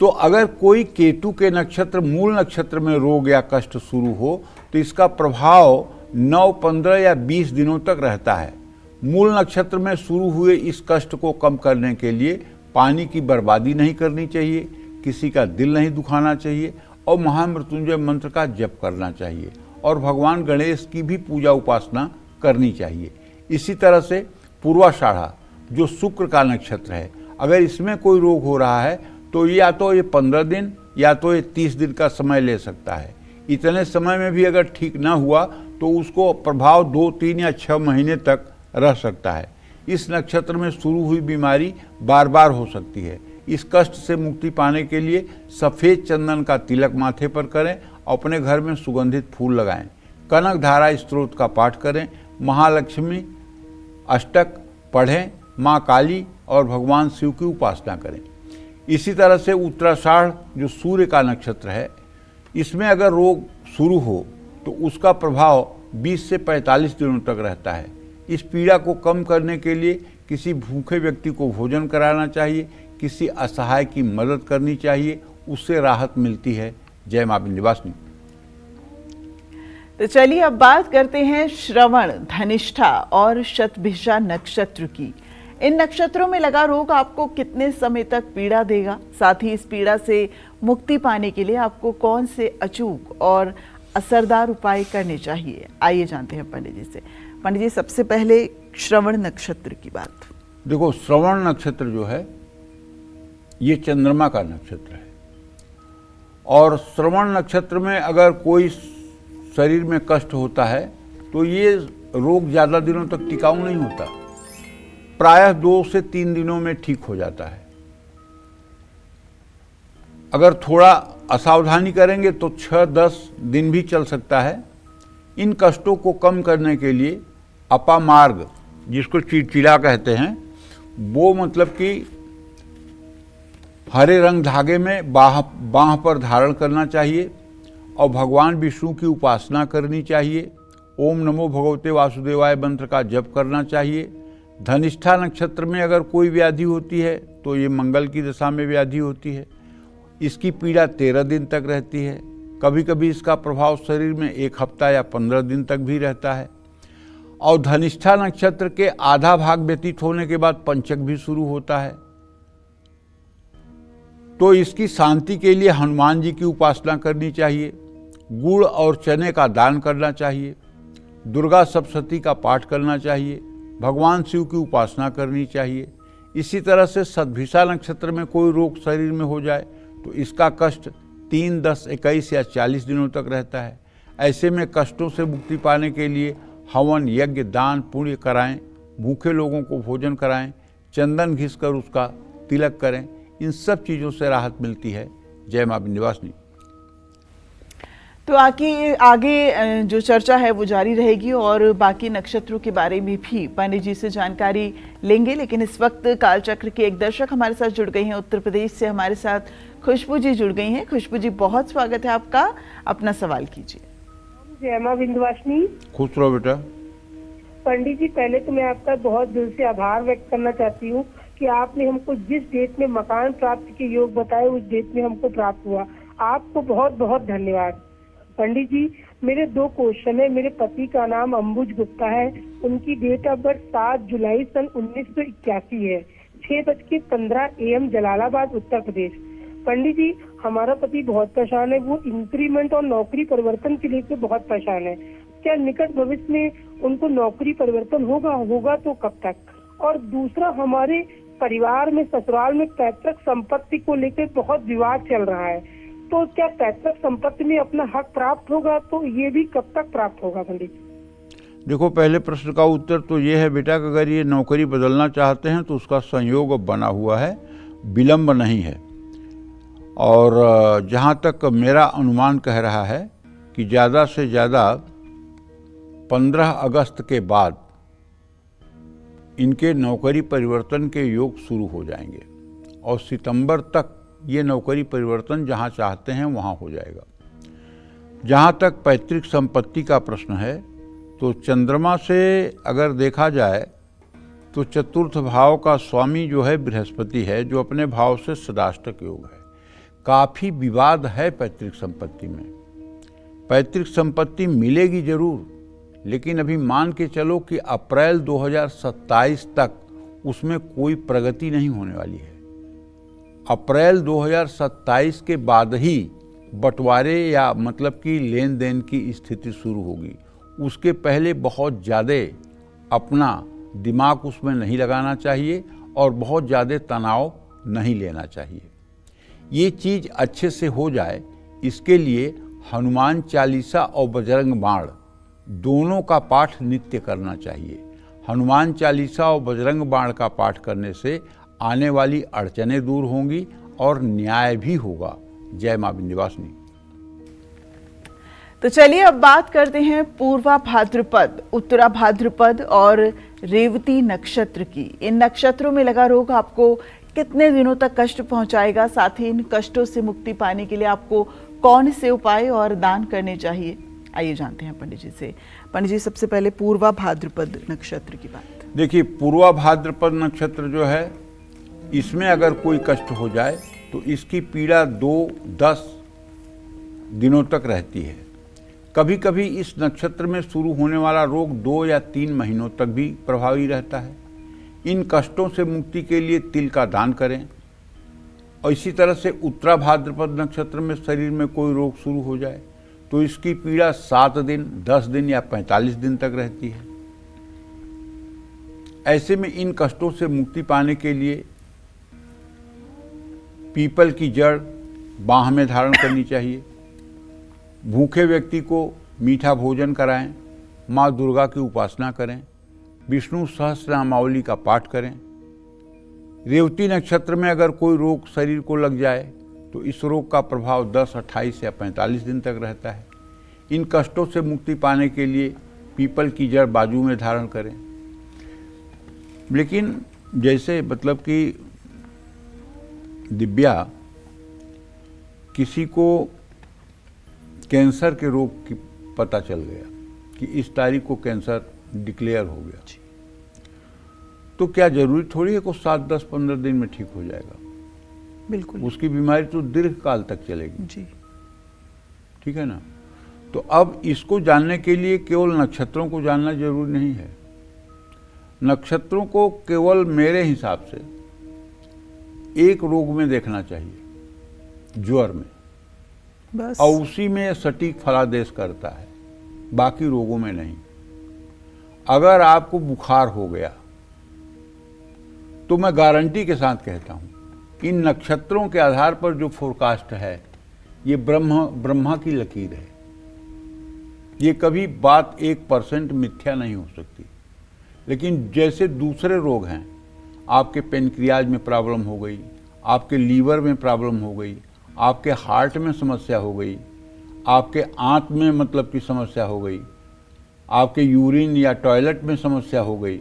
तो अगर कोई केतु के नक्षत्र मूल नक्षत्र में रोग या कष्ट शुरू हो तो इसका प्रभाव 9, 15 या 20 दिनों तक रहता है। मूल नक्षत्र में शुरू हुए इस कष्ट को कम करने के लिए पानी की बर्बादी नहीं करनी चाहिए, किसी का दिल नहीं दुखाना चाहिए और महामृत्युंजय मंत्र का जप करना चाहिए और भगवान गणेश की भी पूजा उपासना करनी चाहिए। इसी तरह से पूर्वाषाढ़ा जो शुक्र का नक्षत्र है, अगर इसमें कोई रोग हो रहा है तो या तो ये 15 दिन या तो ये 30 दिन का समय ले सकता है। इतने समय में भी अगर ठीक ना हुआ तो उसको प्रभाव 2, 3 या 6 महीने तक रह सकता है। इस नक्षत्र में शुरू हुई बीमारी बार बार हो सकती है। इस कष्ट से मुक्ति पाने के लिए सफ़ेद चंदन का तिलक माथे पर करें और अपने घर में सुगंधित फूल लगाएं। कनक धारा स्तोत्र का पाठ करें, महालक्ष्मी अष्टक पढ़ें, माँ काली और भगवान शिव की उपासना करें। इसी तरह से उत्तराषाढ़ जो सूर्य का नक्षत्र है, इसमें अगर रोग शुरू हो तो उसका प्रभाव 20 से 45 दिनों तक रहता है। इस पीड़ा को कम करने के लिए किसी भूखे व्यक्ति को भोजन कराना चाहिए, किसी असहाय की मदद करनी चाहिए, उससे राहत मिलती है। जय मां विंध्यवासिनी। तो चलिए अब बात करते हैं श्रवण, धनिष्ठा और शतभिषा नक्षत्र की। इन नक्षत्रों में लगा रोग आपको कितने समय तक पीड़ा देगा, साथ ही इस पीड़ा से मुक्ति पाने के लिए आपको कौन से अचूक और असरदार उपाय करने चाहिए, आइए जानते हैं पंडित जी से। पंडित जी, सबसे पहले श्रवण नक्षत्र की बात। देखो, श्रवण नक्षत्र जो है ये चंद्रमा का नक्षत्र है और श्रवण नक्षत्र में अगर कोई शरीर में कष्ट होता है तो ये रोग ज़्यादा दिनों तक टिकाऊ नहीं होता, प्रायः 2 से 3 दिनों में ठीक हो जाता है। अगर थोड़ा असावधानी करेंगे तो 6-10 दिन भी चल सकता है। इन कष्टों को कम करने के लिए अपामार्ग, जिसको चिड़चिड़ा कहते हैं, वो मतलब कि हरे रंग धागे में बाह पर धारण करना चाहिए और भगवान विष्णु की उपासना करनी चाहिए। ओम नमो भगवते वासुदेवाय मंत्र का जप करना चाहिए। धनिष्ठा नक्षत्र में अगर कोई व्याधि होती है तो ये मंगल की दशा में व्याधि होती है। इसकी पीड़ा 13 दिन तक रहती है। कभी कभी इसका प्रभाव शरीर में 1 हफ्ता या 15 दिन तक भी रहता है। और धनिष्ठा नक्षत्र के आधा भाग व्यतीत होने के बाद पंचक भी शुरू होता है। तो इसकी शांति के लिए हनुमान जी की उपासना करनी चाहिए। गुड़ और चने का दान करना चाहिए। दुर्गा सप्तशती का पाठ करना चाहिए। भगवान शिव की उपासना करनी चाहिए। इसी तरह से सतभिषा नक्षत्र में कोई रोग शरीर में हो जाए तो इसका कष्ट 3, 10, 21 या 40 दिनों तक रहता है। ऐसे में कष्टों से मुक्ति पाने के लिए हवन, यज्ञ, दान, पुण्य कराएं, भूखे लोगों को भोजन कराएं, चंदन घिसकर उसका तिलक करें। इन सब चीज़ों से राहत मिलती है। जय मां विंध्यवासिनी। तो आगे जो चर्चा है वो जारी रहेगी और बाकी नक्षत्रों के बारे में भी पंडित जी से जानकारी लेंगे, लेकिन इस वक्त कालचक्र के एक दर्शक हमारे साथ जुड़ गई हैं। उत्तर प्रदेश से हमारे साथ खुशबू जी जुड़ गई हैं। खुशबू जी, बहुत स्वागत है आपका, अपना सवाल कीजिए। जय मां विंध्यवासिनी। खुश रहो बेटा। पंडित जी, पहले तो मैं आपका बहुत दिल से आभार व्यक्त करना चाहती हूँ कि आपने हमको जिस डेट में मकान प्राप्ति के योग बताए उस डेट में हमको प्राप्त हुआ। आपको बहुत बहुत धन्यवाद। पंडित जी, मेरे 2 क्वेश्चन है। मेरे पति का नाम अंबुज गुप्ता है। उनकी डेट ऑफ बर्थ 7 जुलाई सन 1981 है। 6:15 AM, जलालाबाद, उत्तर प्रदेश। पंडित जी, हमारा पति बहुत परेशान है। वो इंक्रीमेंट और नौकरी परिवर्तन के लिए बहुत परेशान है। क्या निकट भविष्य में उनको नौकरी परिवर्तन होगा तो कब तक? और दूसरा, हमारे परिवार में ससुराल में पैतृक संपत्ति को लेकर बहुत विवाद चल रहा है। तो क्या पैतृक संपत्ति में अपना हक प्राप्त होगा? तो ये भी कब तक प्राप्त होगा पंडित? देखो, पहले प्रश्न का उत्तर तो ये है बेटा कि अगर ये नौकरी बदलना चाहते हैं तो उसका संयोग अब बना हुआ है, विलंब नहीं है। और जहाँ तक मेरा अनुमान कह रहा है कि ज़्यादा से ज़्यादा 15 अगस्त के बाद इनके नौकरी परिवर्तन के योग शुरू हो जाएंगे और सितंबर तक ये नौकरी परिवर्तन जहाँ चाहते हैं वहाँ हो जाएगा। जहाँ तक पैतृक संपत्ति का प्रश्न है तो चंद्रमा से अगर देखा जाए तो चतुर्थ भाव का स्वामी जो है बृहस्पति है, जो अपने भाव से सदाष्टक योग है। काफ़ी विवाद है पैतृक संपत्ति में। पैतृक संपत्ति मिलेगी जरूर, लेकिन अभी मान के चलो कि अप्रैल 2027 तक उसमें कोई प्रगति नहीं होने वाली है। अप्रैल 2027 के बाद ही बंटवारे या मतलब कि लेन देन की स्थिति शुरू होगी। उसके पहले बहुत ज़्यादा अपना दिमाग उसमें नहीं लगाना चाहिए और बहुत ज़्यादा तनाव नहीं लेना चाहिए। ये चीज़ अच्छे से हो जाए, इसके लिए हनुमान चालीसा और बजरंग बाण दोनों का पाठ नित्य करना चाहिए। हनुमान चालीसा और बजरंग बाण का पाठ करने से आने वाली अड़चनें दूर होंगी और न्याय भी होगा। जय मां विंध्यवासिनी। तो चलिए अब बात करते हैं पूर्वा भाद्रपद, उत्तरा भाद्रपद और रेवती नक्षत्र की। इन नक्षत्रों में लगा रोग आपको कितने दिनों तक कष्ट पहुंचाएगा, साथ ही इन कष्टों से मुक्ति पाने के लिए आपको कौन से उपाय और दान करने चाहिए, आइए जानते हैं पंडित जी से। पंडित जी, सबसे पहले पूर्वा भाद्रपद नक्षत्र की बात। देखिए, पूर्वा भाद्रपद नक्षत्र जो है, इसमें अगर कोई कष्ट हो जाए तो इसकी पीड़ा 2-10 दिनों तक रहती है। कभी कभी इस नक्षत्र में शुरू होने वाला रोग 2 या 3 महीनों तक भी प्रभावी रहता है। इन कष्टों से मुक्ति के लिए तिल का दान करें। और इसी तरह से उत्तरा भाद्रपद नक्षत्र में शरीर में कोई रोग शुरू हो जाए तो इसकी पीड़ा 7 दिन, 10 दिन या 45 दिन तक रहती है। ऐसे में इन कष्टों से मुक्ति पाने के लिए पीपल की जड़ बाह में धारण करनी चाहिए। भूखे व्यक्ति को मीठा भोजन कराएं, माँ दुर्गा की उपासना करें, विष्णु सहस्रनामावली का पाठ करें। रेवती नक्षत्र में अगर कोई रोग शरीर को लग जाए तो इस रोग का प्रभाव 10, 28 या 45 दिन तक रहता है। इन कष्टों से मुक्ति पाने के लिए पीपल की जड़ बाजू में धारण करें। लेकिन जैसे मतलब कि दिव्या, किसी को कैंसर के रोग की पता चल गया कि इस तारीख को कैंसर डिक्लेयर हो गया, तो क्या जरूरी थोड़ी है कि 7, 10, 15 दिन में ठीक हो जाएगा? बिल्कुल, उसकी बीमारी तो दीर्घ काल तक चलेगी जी। ठीक है ना। तो अब इसको जानने के लिए केवल नक्षत्रों को जानना जरूरी नहीं है। नक्षत्रों को केवल मेरे हिसाब से एक रोग में देखना चाहिए, ज्वर में, बस। और उसी में सटीक फलादेश करता है, बाकी रोगों में नहीं। अगर आपको बुखार हो गया तो मैं गारंटी के साथ कहता हूं, इन नक्षत्रों के आधार पर जो फोरकास्ट है ये ब्रह्मा की लकीर है। ये कभी बात 1% मिथ्या नहीं हो सकती। लेकिन जैसे दूसरे रोग हैं, आपके पेनक्रियाज में प्रॉब्लम हो गई, आपके लीवर में प्रॉब्लम हो गई, आपके हार्ट में समस्या हो गई, आपके आंत में मतलब की समस्या हो गई, आपके यूरिन या टॉयलेट में समस्या हो गई,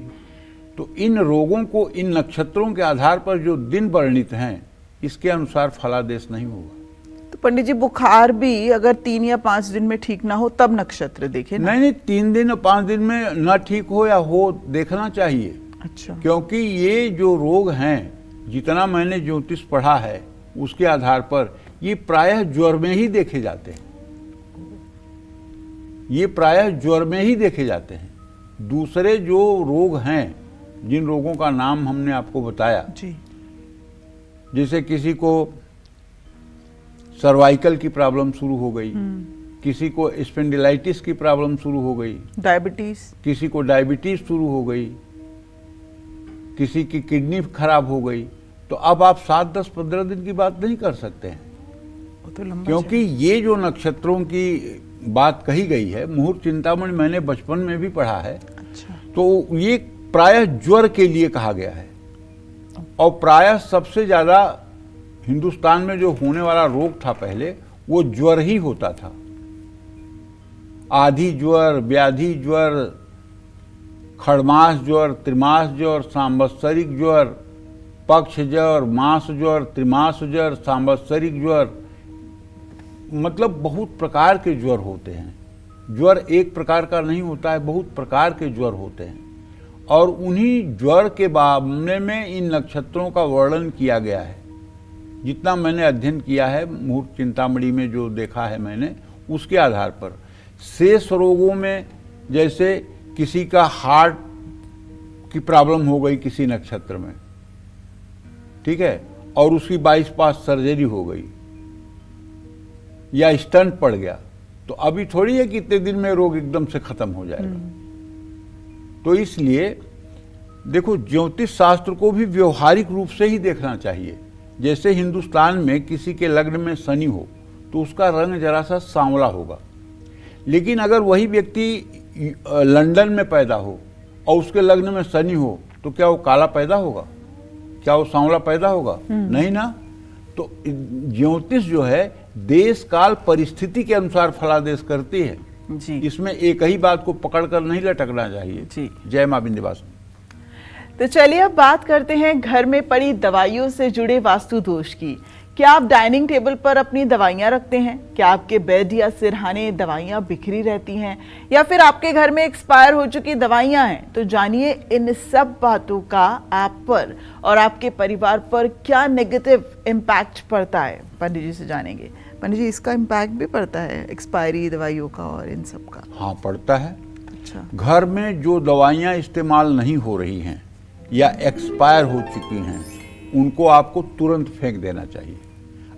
तो इन रोगों को इन नक्षत्रों के आधार पर जो दिन वर्णित हैं इसके अनुसार फलादेश नहीं होगा। तो पंडित जी, बुखार भी अगर 3 या 5 दिन में ठीक ना हो तब नक्षत्र देखे ना? नहीं, 3 दिन और 5 दिन में ना ठीक हो या हो, देखना चाहिए। अच्छा। क्योंकि ये जो रोग हैं, जितना मैंने ज्योतिष पढ़ा है उसके आधार पर ये प्रायः ज्वर में ही देखे जाते हैं। ये प्रायः ज्वर में ही देखे जाते हैं। दूसरे जो रोग हैं, जिन रोगों का नाम हमने आपको बताया जी, जैसे किसी को सर्वाइकल की प्रॉब्लम शुरू हो गई, किसी को स्पेंडिलाइटिस की प्रॉब्लम शुरू हो गई, डायबिटीज, किसी को डायबिटीज शुरू हो गई, किसी की किडनी खराब हो गई, तो अब आप 7, 10, 15 दिन की बात नहीं कर सकते हैं। वो तो लंबा क्योंकि ये जो नक्षत्रों की बात कही गई है, मुहूर्त चिंतामणि मैंने बचपन में भी पढ़ा है। अच्छा। तो ये प्रायः ज्वर के लिए कहा गया है। और प्रायः सबसे ज्यादा हिंदुस्तान में जो होने वाला रोग था पहले, वो ज्वर ही होता था। आधी ज्वर, व्याधि ज्वर, खड़मास ज्वर, त्रिमास ज्वर, सांवत्सरिक ज्वर, पक्ष ज्वर, मास ज्वर, त्रिमास ज्वर, सांवत्सरिक ज्वर, मतलब बहुत प्रकार के ज्वर होते हैं। ज्वर एक प्रकार का नहीं होता है, बहुत प्रकार के ज्वर होते हैं। और उन्हीं ज्वर के मामले में इन नक्षत्रों का वर्णन किया गया है। जितना मैंने अध्ययन किया है मुहूर्त चिंतामणि में, जो देखा है मैंने, उसके आधार पर शेष रोगों में, जैसे किसी का हार्ट की प्रॉब्लम हो गई किसी नक्षत्र में, ठीक है, और उसकी बाईपास सर्जरी हो गई या स्टंट पड़ गया, तो अभी थोड़ी है कि इतने दिन में रोग एकदम से खत्म हो जाएगा। तो इसलिए देखो, ज्योतिष शास्त्र को भी व्यवहारिक रूप से ही देखना चाहिए। जैसे हिंदुस्तान में किसी के लग्न में शनि हो तो उसका रंग जरा सा सांवला होगा, लेकिन अगर वही व्यक्ति लंदन में पैदा हो और उसके लग्न में शनि हो तो क्या वो काला पैदा होगा? क्या वो सांवला पैदा होगा? नहीं ना। तो ज्योतिष जो है देश काल परिस्थिति के अनुसार फलादेश करती है जी। इसमें एक ही बात को पकड़कर नहीं लटकना चाहिए जी। जय मां विंध्यवासिनी। तो चलिए अब बात करते हैं घर में पड़ी दवाइयों से जुड़े वास्तु दोष की। क्या आप डाइनिंग टेबल पर अपनी दवाइयां रखते हैं? क्या आपके बेड या सिरहाने दवाइयां बिखरी रहती हैं, या फिर आपके घर में एक्सपायर हो चुकी दवाइयां हैं? तो जानिए इन सब बातों का आप पर और आपके परिवार पर क्या नेगेटिव इम्पैक्ट पड़ता है। पंडित जी से जानेंगे। पंडित जी, इसका इम्पैक्ट भी पड़ता है एक्सपायरी दवाइयों का और इन सब का? हाँ, पड़ता है। अच्छा। घर में जो दवाइयां इस्तेमाल नहीं हो रही हैं या एक्सपायर हो चुकी हैं, उनको आपको तुरंत फेंक देना चाहिए।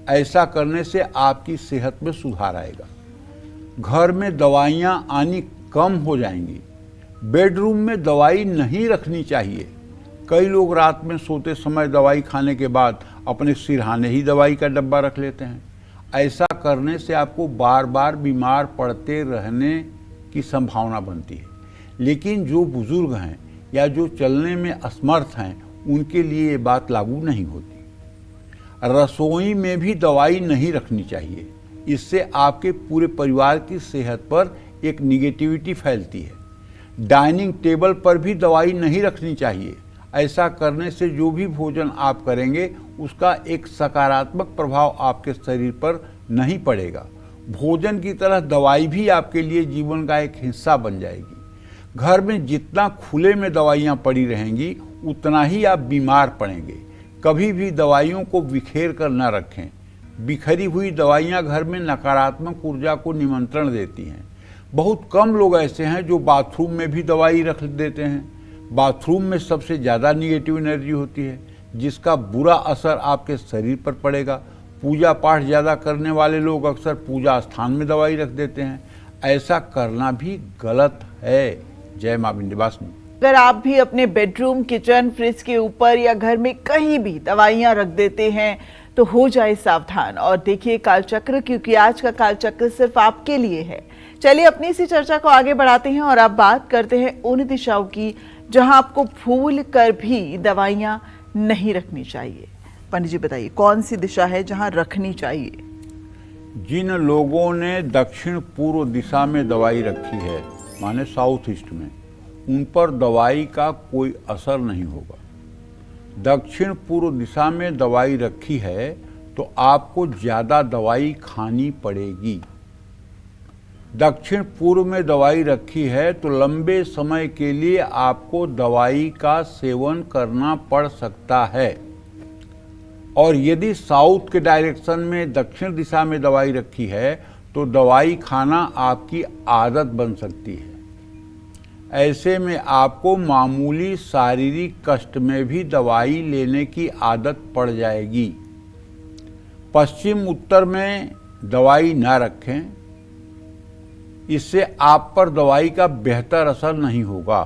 ऐसा करने से आपकी सेहत में सुधार आएगा। घर में दवाइयां आनी कम हो जाएंगी। बेडरूम में दवाई नहीं रखनी चाहिए। कई लोग रात में सोते समय दवाई खाने के बाद अपने सिरहाने ही दवाई का डब्बा रख लेते हैं। ऐसा करने से आपको बार बार बीमार पड़ते रहने की संभावना बनती है। लेकिन जो बुजुर्ग हैं या जो चलने में असमर्थ हैं, उनके लिए ये बात लागू नहीं होती। रसोई में भी दवाई नहीं रखनी चाहिए। इससे आपके पूरे परिवार की सेहत पर एक निगेटिविटी फैलती है। डाइनिंग टेबल पर भी दवाई नहीं रखनी चाहिए। ऐसा करने से जो भी भोजन आप करेंगे उसका एक सकारात्मक प्रभाव आपके शरीर पर नहीं पड़ेगा। भोजन की तरह दवाई भी आपके लिए जीवन का एक हिस्सा बन जाएगी। घर में जितना खुले में दवाइयाँ पड़ी रहेंगी उतना ही आप बीमार पड़ेंगे। कभी भी दवाइयों को बिखेर कर न रखें। बिखरी हुई दवाइयाँ घर में नकारात्मक ऊर्जा को निमंत्रण देती हैं। बहुत कम लोग ऐसे हैं जो बाथरूम में भी दवाई रख देते हैं। बाथरूम में सबसे ज़्यादा निगेटिव एनर्जी होती है, जिसका बुरा असर आपके शरीर पर पड़ेगा। पूजा पाठ ज़्यादा करने वाले लोग अक्सर पूजा स्थान में दवाई रख देते हैं। ऐसा करना भी गलत है। जय मां विंध्यवासिनी। अगर आप भी अपने बेडरूम, किचन, फ्रिज के ऊपर या घर में कहीं भी दवाइयां रख देते हैं तो हो जाए सावधान और देखिए कालचक्र, क्योंकि आज का कालचक्र सिर्फ आपके लिए है। चलिए अपनी इसी चर्चा को आगे बढ़ाते हैं और अब बात करते हैं उन दिशाओं की जहां आपको भूल कर भी दवाइयां नहीं रखनी चाहिए। पंडित जी बताइए कौन सी दिशा है जहां रखनी चाहिए? जिन लोगों ने दक्षिण पूर्व दिशा में दवाई रखी है, माने साउथ ईस्ट में, उन पर दवाई का कोई असर नहीं होगा। दक्षिण पूर्व दिशा में दवाई रखी है तो आपको ज़्यादा दवाई खानी पड़ेगी। दक्षिण पूर्व में दवाई रखी है तो लंबे समय के लिए आपको दवाई का सेवन करना पड़ सकता है। और यदि साउथ के डायरेक्शन में, दक्षिण दिशा में दवाई रखी है तो दवाई खाना आपकी आदत बन सकती है। ऐसे में आपको मामूली शारीरिक कष्ट में भी दवाई लेने की आदत पड़ जाएगी। पश्चिम उत्तर में दवाई ना रखें, इससे आप पर दवाई का बेहतर असर नहीं होगा।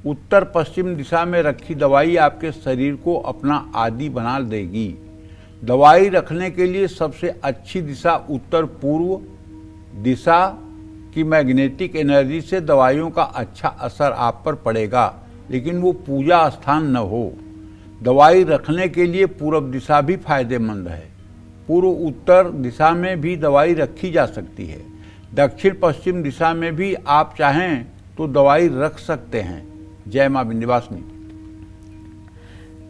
उत्तर पश्चिम दिशा में रखी दवाई आपके शरीर को अपना आदी बना देगी। दवाई रखने के लिए सबसे अच्छी दिशा उत्तर पूर्व दिशा की मैग्नेटिक एनर्जी से दवाइयों का अच्छा असर आप पर पड़ेगा, लेकिन वो पूजा स्थान न हो। दवाई रखने के लिए पूर्व दिशा भी फायदेमंद है। पूर्व उत्तर दिशा में भी दवाई रखी जा सकती है। दक्षिण पश्चिम दिशा में भी आप चाहें तो दवाई रख सकते हैं। जय मां विंध्यवासिनी।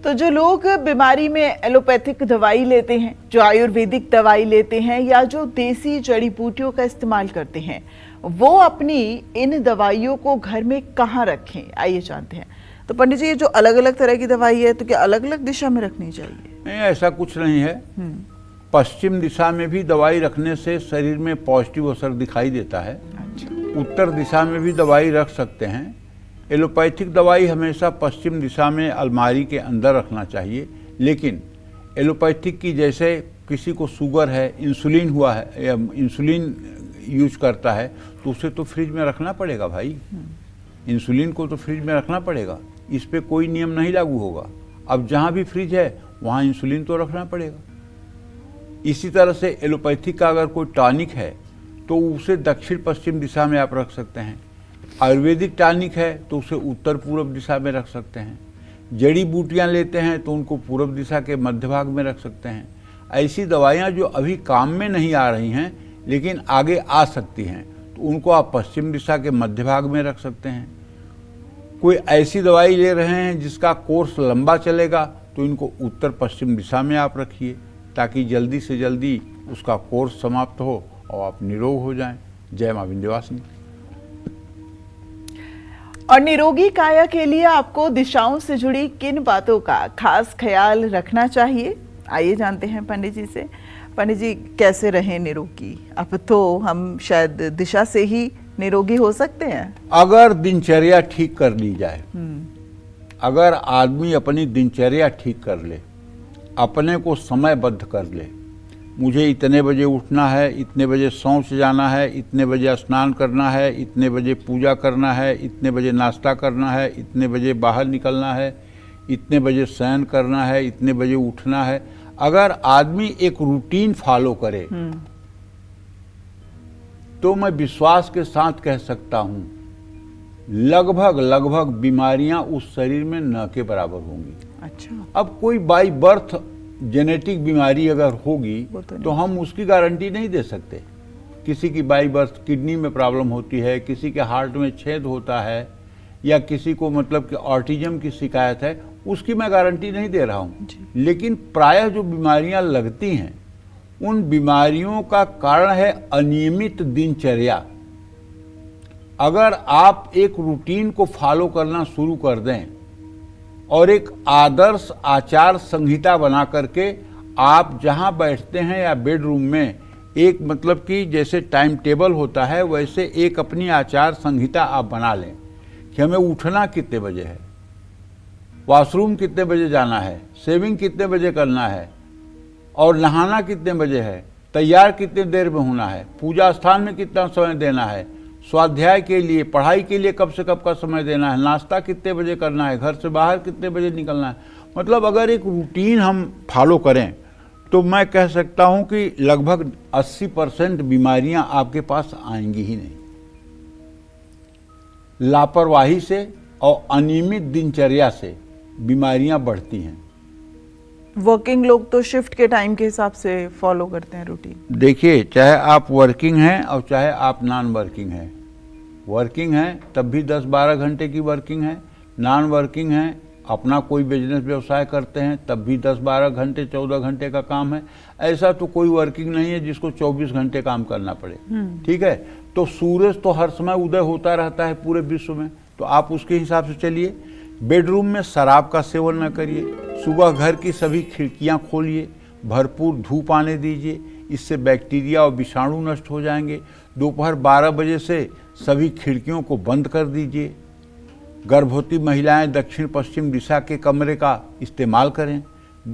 तो जो लोग बीमारी में एलोपैथिक दवाई लेते हैं, जो आयुर्वेदिक दवाई लेते हैं या जो देसी जड़ी बूटियों का इस्तेमाल करते हैं, वो अपनी इन दवाइयों को घर में कहाँ रखें, आइए जानते हैं। तो पंडित जी ये जो अलग अलग तरह की दवाई है तो क्या अलग अलग दिशा में रखनी चाहिए? नहीं, ऐसा कुछ नहीं है। पश्चिम दिशा में भी दवाई रखने से शरीर में पॉजिटिव असर दिखाई देता है। अच्छा। उत्तर दिशा में भी दवाई रख सकते हैं। एलोपैथिक दवाई हमेशा पश्चिम दिशा में अलमारी के अंदर रखना चाहिए, लेकिन एलोपैथिक की जैसे किसी को शुगर है, इंसुलिन हुआ है या इंसुलिन यूज करता है तो उसे तो फ्रिज में रखना पड़ेगा भाई। इंसुलिन को तो फ्रिज में रखना पड़ेगा, इस पे कोई नियम नहीं लागू होगा। अब जहाँ भी फ्रिज है वहाँ इंसुलिन तो रखना पड़ेगा। इसी तरह से एलोपैथिक का अगर कोई टॉनिक है तो उसे दक्षिण पश्चिम दिशा में आप रख सकते हैं। आयुर्वेदिक टॉनिक है तो उसे उत्तर पूर्व दिशा में रख सकते हैं। जड़ी बूटियां लेते हैं तो उनको पूर्व दिशा के मध्य भाग में रख सकते हैं। ऐसी दवाइयां जो अभी काम में नहीं आ रही हैं लेकिन आगे आ सकती हैं तो उनको आप पश्चिम दिशा के मध्य भाग में रख सकते हैं। कोई ऐसी दवाई ले रहे हैं जिसका कोर्स लंबा चलेगा तो इनको उत्तर पश्चिम दिशा में आप रखिए, ताकि जल्दी से जल्दी उसका कोर्स समाप्त हो और आप निरोग हो जाएं। जय मां विंध्यवासिनी। और निरोगी काया के लिए आपको दिशाओं से जुड़ी किन बातों का खास ख्याल रखना चाहिए, आइए जानते हैं पंडित जी से। पंडित जी कैसे रहें निरोगी? अब तो हम शायद दिशा से ही निरोगी हो सकते हैं अगर दिनचर्या ठीक कर ली जाए। अगर आदमी अपनी दिनचर्या ठीक कर ले, अपने को समयबद्ध कर ले, मुझे इतने बजे उठना है, इतने बजे शौच जाना है, इतने बजे स्नान करना है, इतने बजे पूजा करना है, इतने बजे नाश्ता करना है, इतने बजे बाहर निकलना है, इतने बजे शयन करना है, इतने बजे उठना है। अगर आदमी एक रूटीन फॉलो करे तो मैं विश्वास के साथ कह सकता हूं लगभग बीमारियां उस शरीर में न के बराबर होंगी। अच्छा। अब कोई बाई बर्थ जेनेटिक बीमारी अगर होगी तो हम उसकी गारंटी नहीं दे सकते। किसी की बाई बर्थ किडनी में प्रॉब्लम होती है, किसी के हार्ट में छेद होता है, या किसी को मतलब कि ऑटिज्म की शिकायत है, उसकी मैं गारंटी नहीं दे रहा हूँ। लेकिन प्रायः जो बीमारियां लगती हैं उन बीमारियों का कारण है अनियमित दिनचर्या। अगर आप एक रूटीन को फॉलो करना शुरू कर दें और एक आदर्श आचार संहिता बना करके आप जहां बैठते हैं या बेडरूम में एक मतलब कि जैसे टाइम टेबल होता है, वैसे एक अपनी आचार संहिता आप बना लें कि हमें उठना कितने बजे है, वॉशरूम कितने बजे जाना है, शेविंग कितने बजे करना है और नहाना कितने बजे है, तैयार कितने देर में होना है, पूजा स्थान में कितना समय देना है, स्वाध्याय के लिए पढ़ाई के लिए कब से कब का समय देना है, नाश्ता कितने बजे करना है, घर से बाहर कितने बजे निकलना है। मतलब अगर एक रूटीन हम फॉलो करें तो मैं कह सकता हूं कि लगभग 80% बीमारियां आपके पास आएंगी ही नहीं। लापरवाही से और अनियमित दिनचर्या से बीमारियां बढ़ती हैं। वर्किंग लोग तो शिफ्ट के टाइम के हिसाब से फॉलो करते हैं रूटीन। देखिए, चाहे आप वर्किंग हैं और चाहे आप नॉन वर्किंग हैं, वर्किंग हैं तब भी 10-12 घंटे की वर्किंग है, नॉन वर्किंग हैं अपना कोई बिजनेस व्यवसाय करते हैं तब भी 10-12 घंटे 14 घंटे का काम है। ऐसा तो कोई वर्किंग नहीं है जिसको 24 घंटे काम करना पड़े। ठीक है, तो सूरज तो हर समय उदय होता रहता है पूरे विश्व में, तो आप उसके हिसाब से चलिए। बेडरूम में शराब का सेवन न करिए, सुबह घर की सभी खिड़कियां खोलिए, भरपूर धूप आने दीजिए, इससे बैक्टीरिया और विषाणु नष्ट हो जाएंगे। दोपहर 12 बजे से सभी खिड़कियों को बंद कर दीजिए। गर्भवती महिलाएं दक्षिण पश्चिम दिशा के कमरे का इस्तेमाल करें।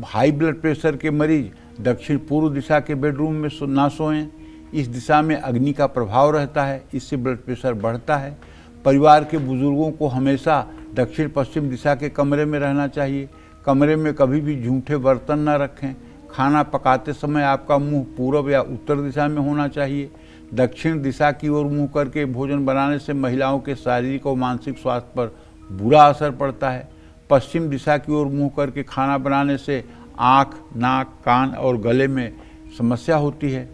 हाई ब्लड प्रेशर के मरीज दक्षिण पूर्व दिशा के बेडरूम में ना सोएं, इस दिशा में अग्नि का प्रभाव रहता है, इससे ब्लड प्रेशर बढ़ता है। परिवार के बुजुर्गों को हमेशा दक्षिण पश्चिम दिशा के कमरे में रहना चाहिए। कमरे में कभी भी झूठे बर्तन न रखें। खाना पकाते समय आपका मुंह पूर्व या उत्तर दिशा में होना चाहिए। दक्षिण दिशा की ओर मुंह करके भोजन बनाने से महिलाओं के शारीरिक और मानसिक स्वास्थ्य पर बुरा असर पड़ता है। पश्चिम दिशा की ओर मुंह करके खाना बनाने से आँख, नाक, कान और गले में समस्या होती है।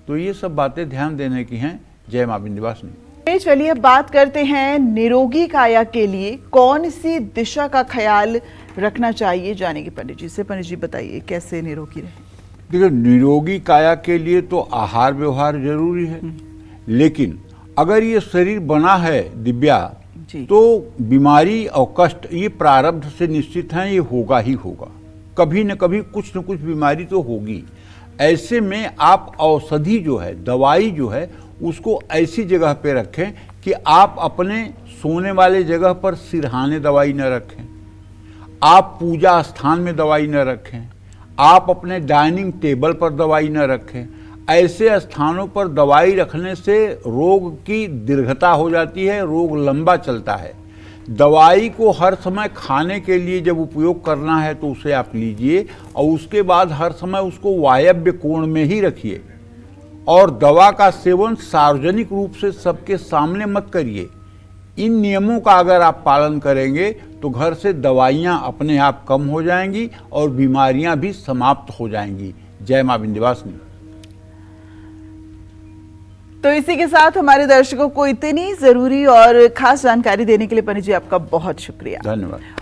तो ये सब बातें ध्यान देने की हैं। जय मां विंध्यवासिनी। चलिए अब बात करते हैं निरोगी काया के लिए कौन सी दिशा का ख्याल रखना चाहिए जानेंगे पंडित जी से। पंडित जी बताइए कैसे निरोगी रहे। देखिए, निरोगी काया के लिए तो आहार व्यवहार जरूरी है, लेकिन अगर ये शरीर बना है दिव्या तो बीमारी और कष्ट ये प्रारब्ध से निश्चित है, ये होगा ही होगा। कभी न कभी कुछ न कुछ बीमारी तो होगी। ऐसे में आप औषधि जो है, दवाई जो है, उसको ऐसी जगह पे रखें कि आप अपने सोने वाले जगह पर सिरहाने दवाई न रखें, आप पूजा स्थान में दवाई न रखें, आप अपने डाइनिंग टेबल पर दवाई न रखें। ऐसे स्थानों पर दवाई रखने से रोग की दीर्घता हो जाती है, रोग लंबा चलता है। दवाई को हर समय खाने के लिए जब उपयोग करना है तो उसे आप लीजिए और उसके बाद हर समय उसको वायव्य कोण में ही रखिए। और दवा का सेवन सार्वजनिक रूप से सबके सामने मत करिए। इन नियमों का अगर आप पालन करेंगे तो घर से दवाइयां अपने आप कम हो जाएंगी और बीमारियां भी समाप्त हो जाएंगी। जय मां विंध्यवासिनी। तो इसी के साथ हमारे दर्शकों को इतनी जरूरी और खास जानकारी देने के लिए पंडित जी आपका बहुत शुक्रिया। धन्यवाद।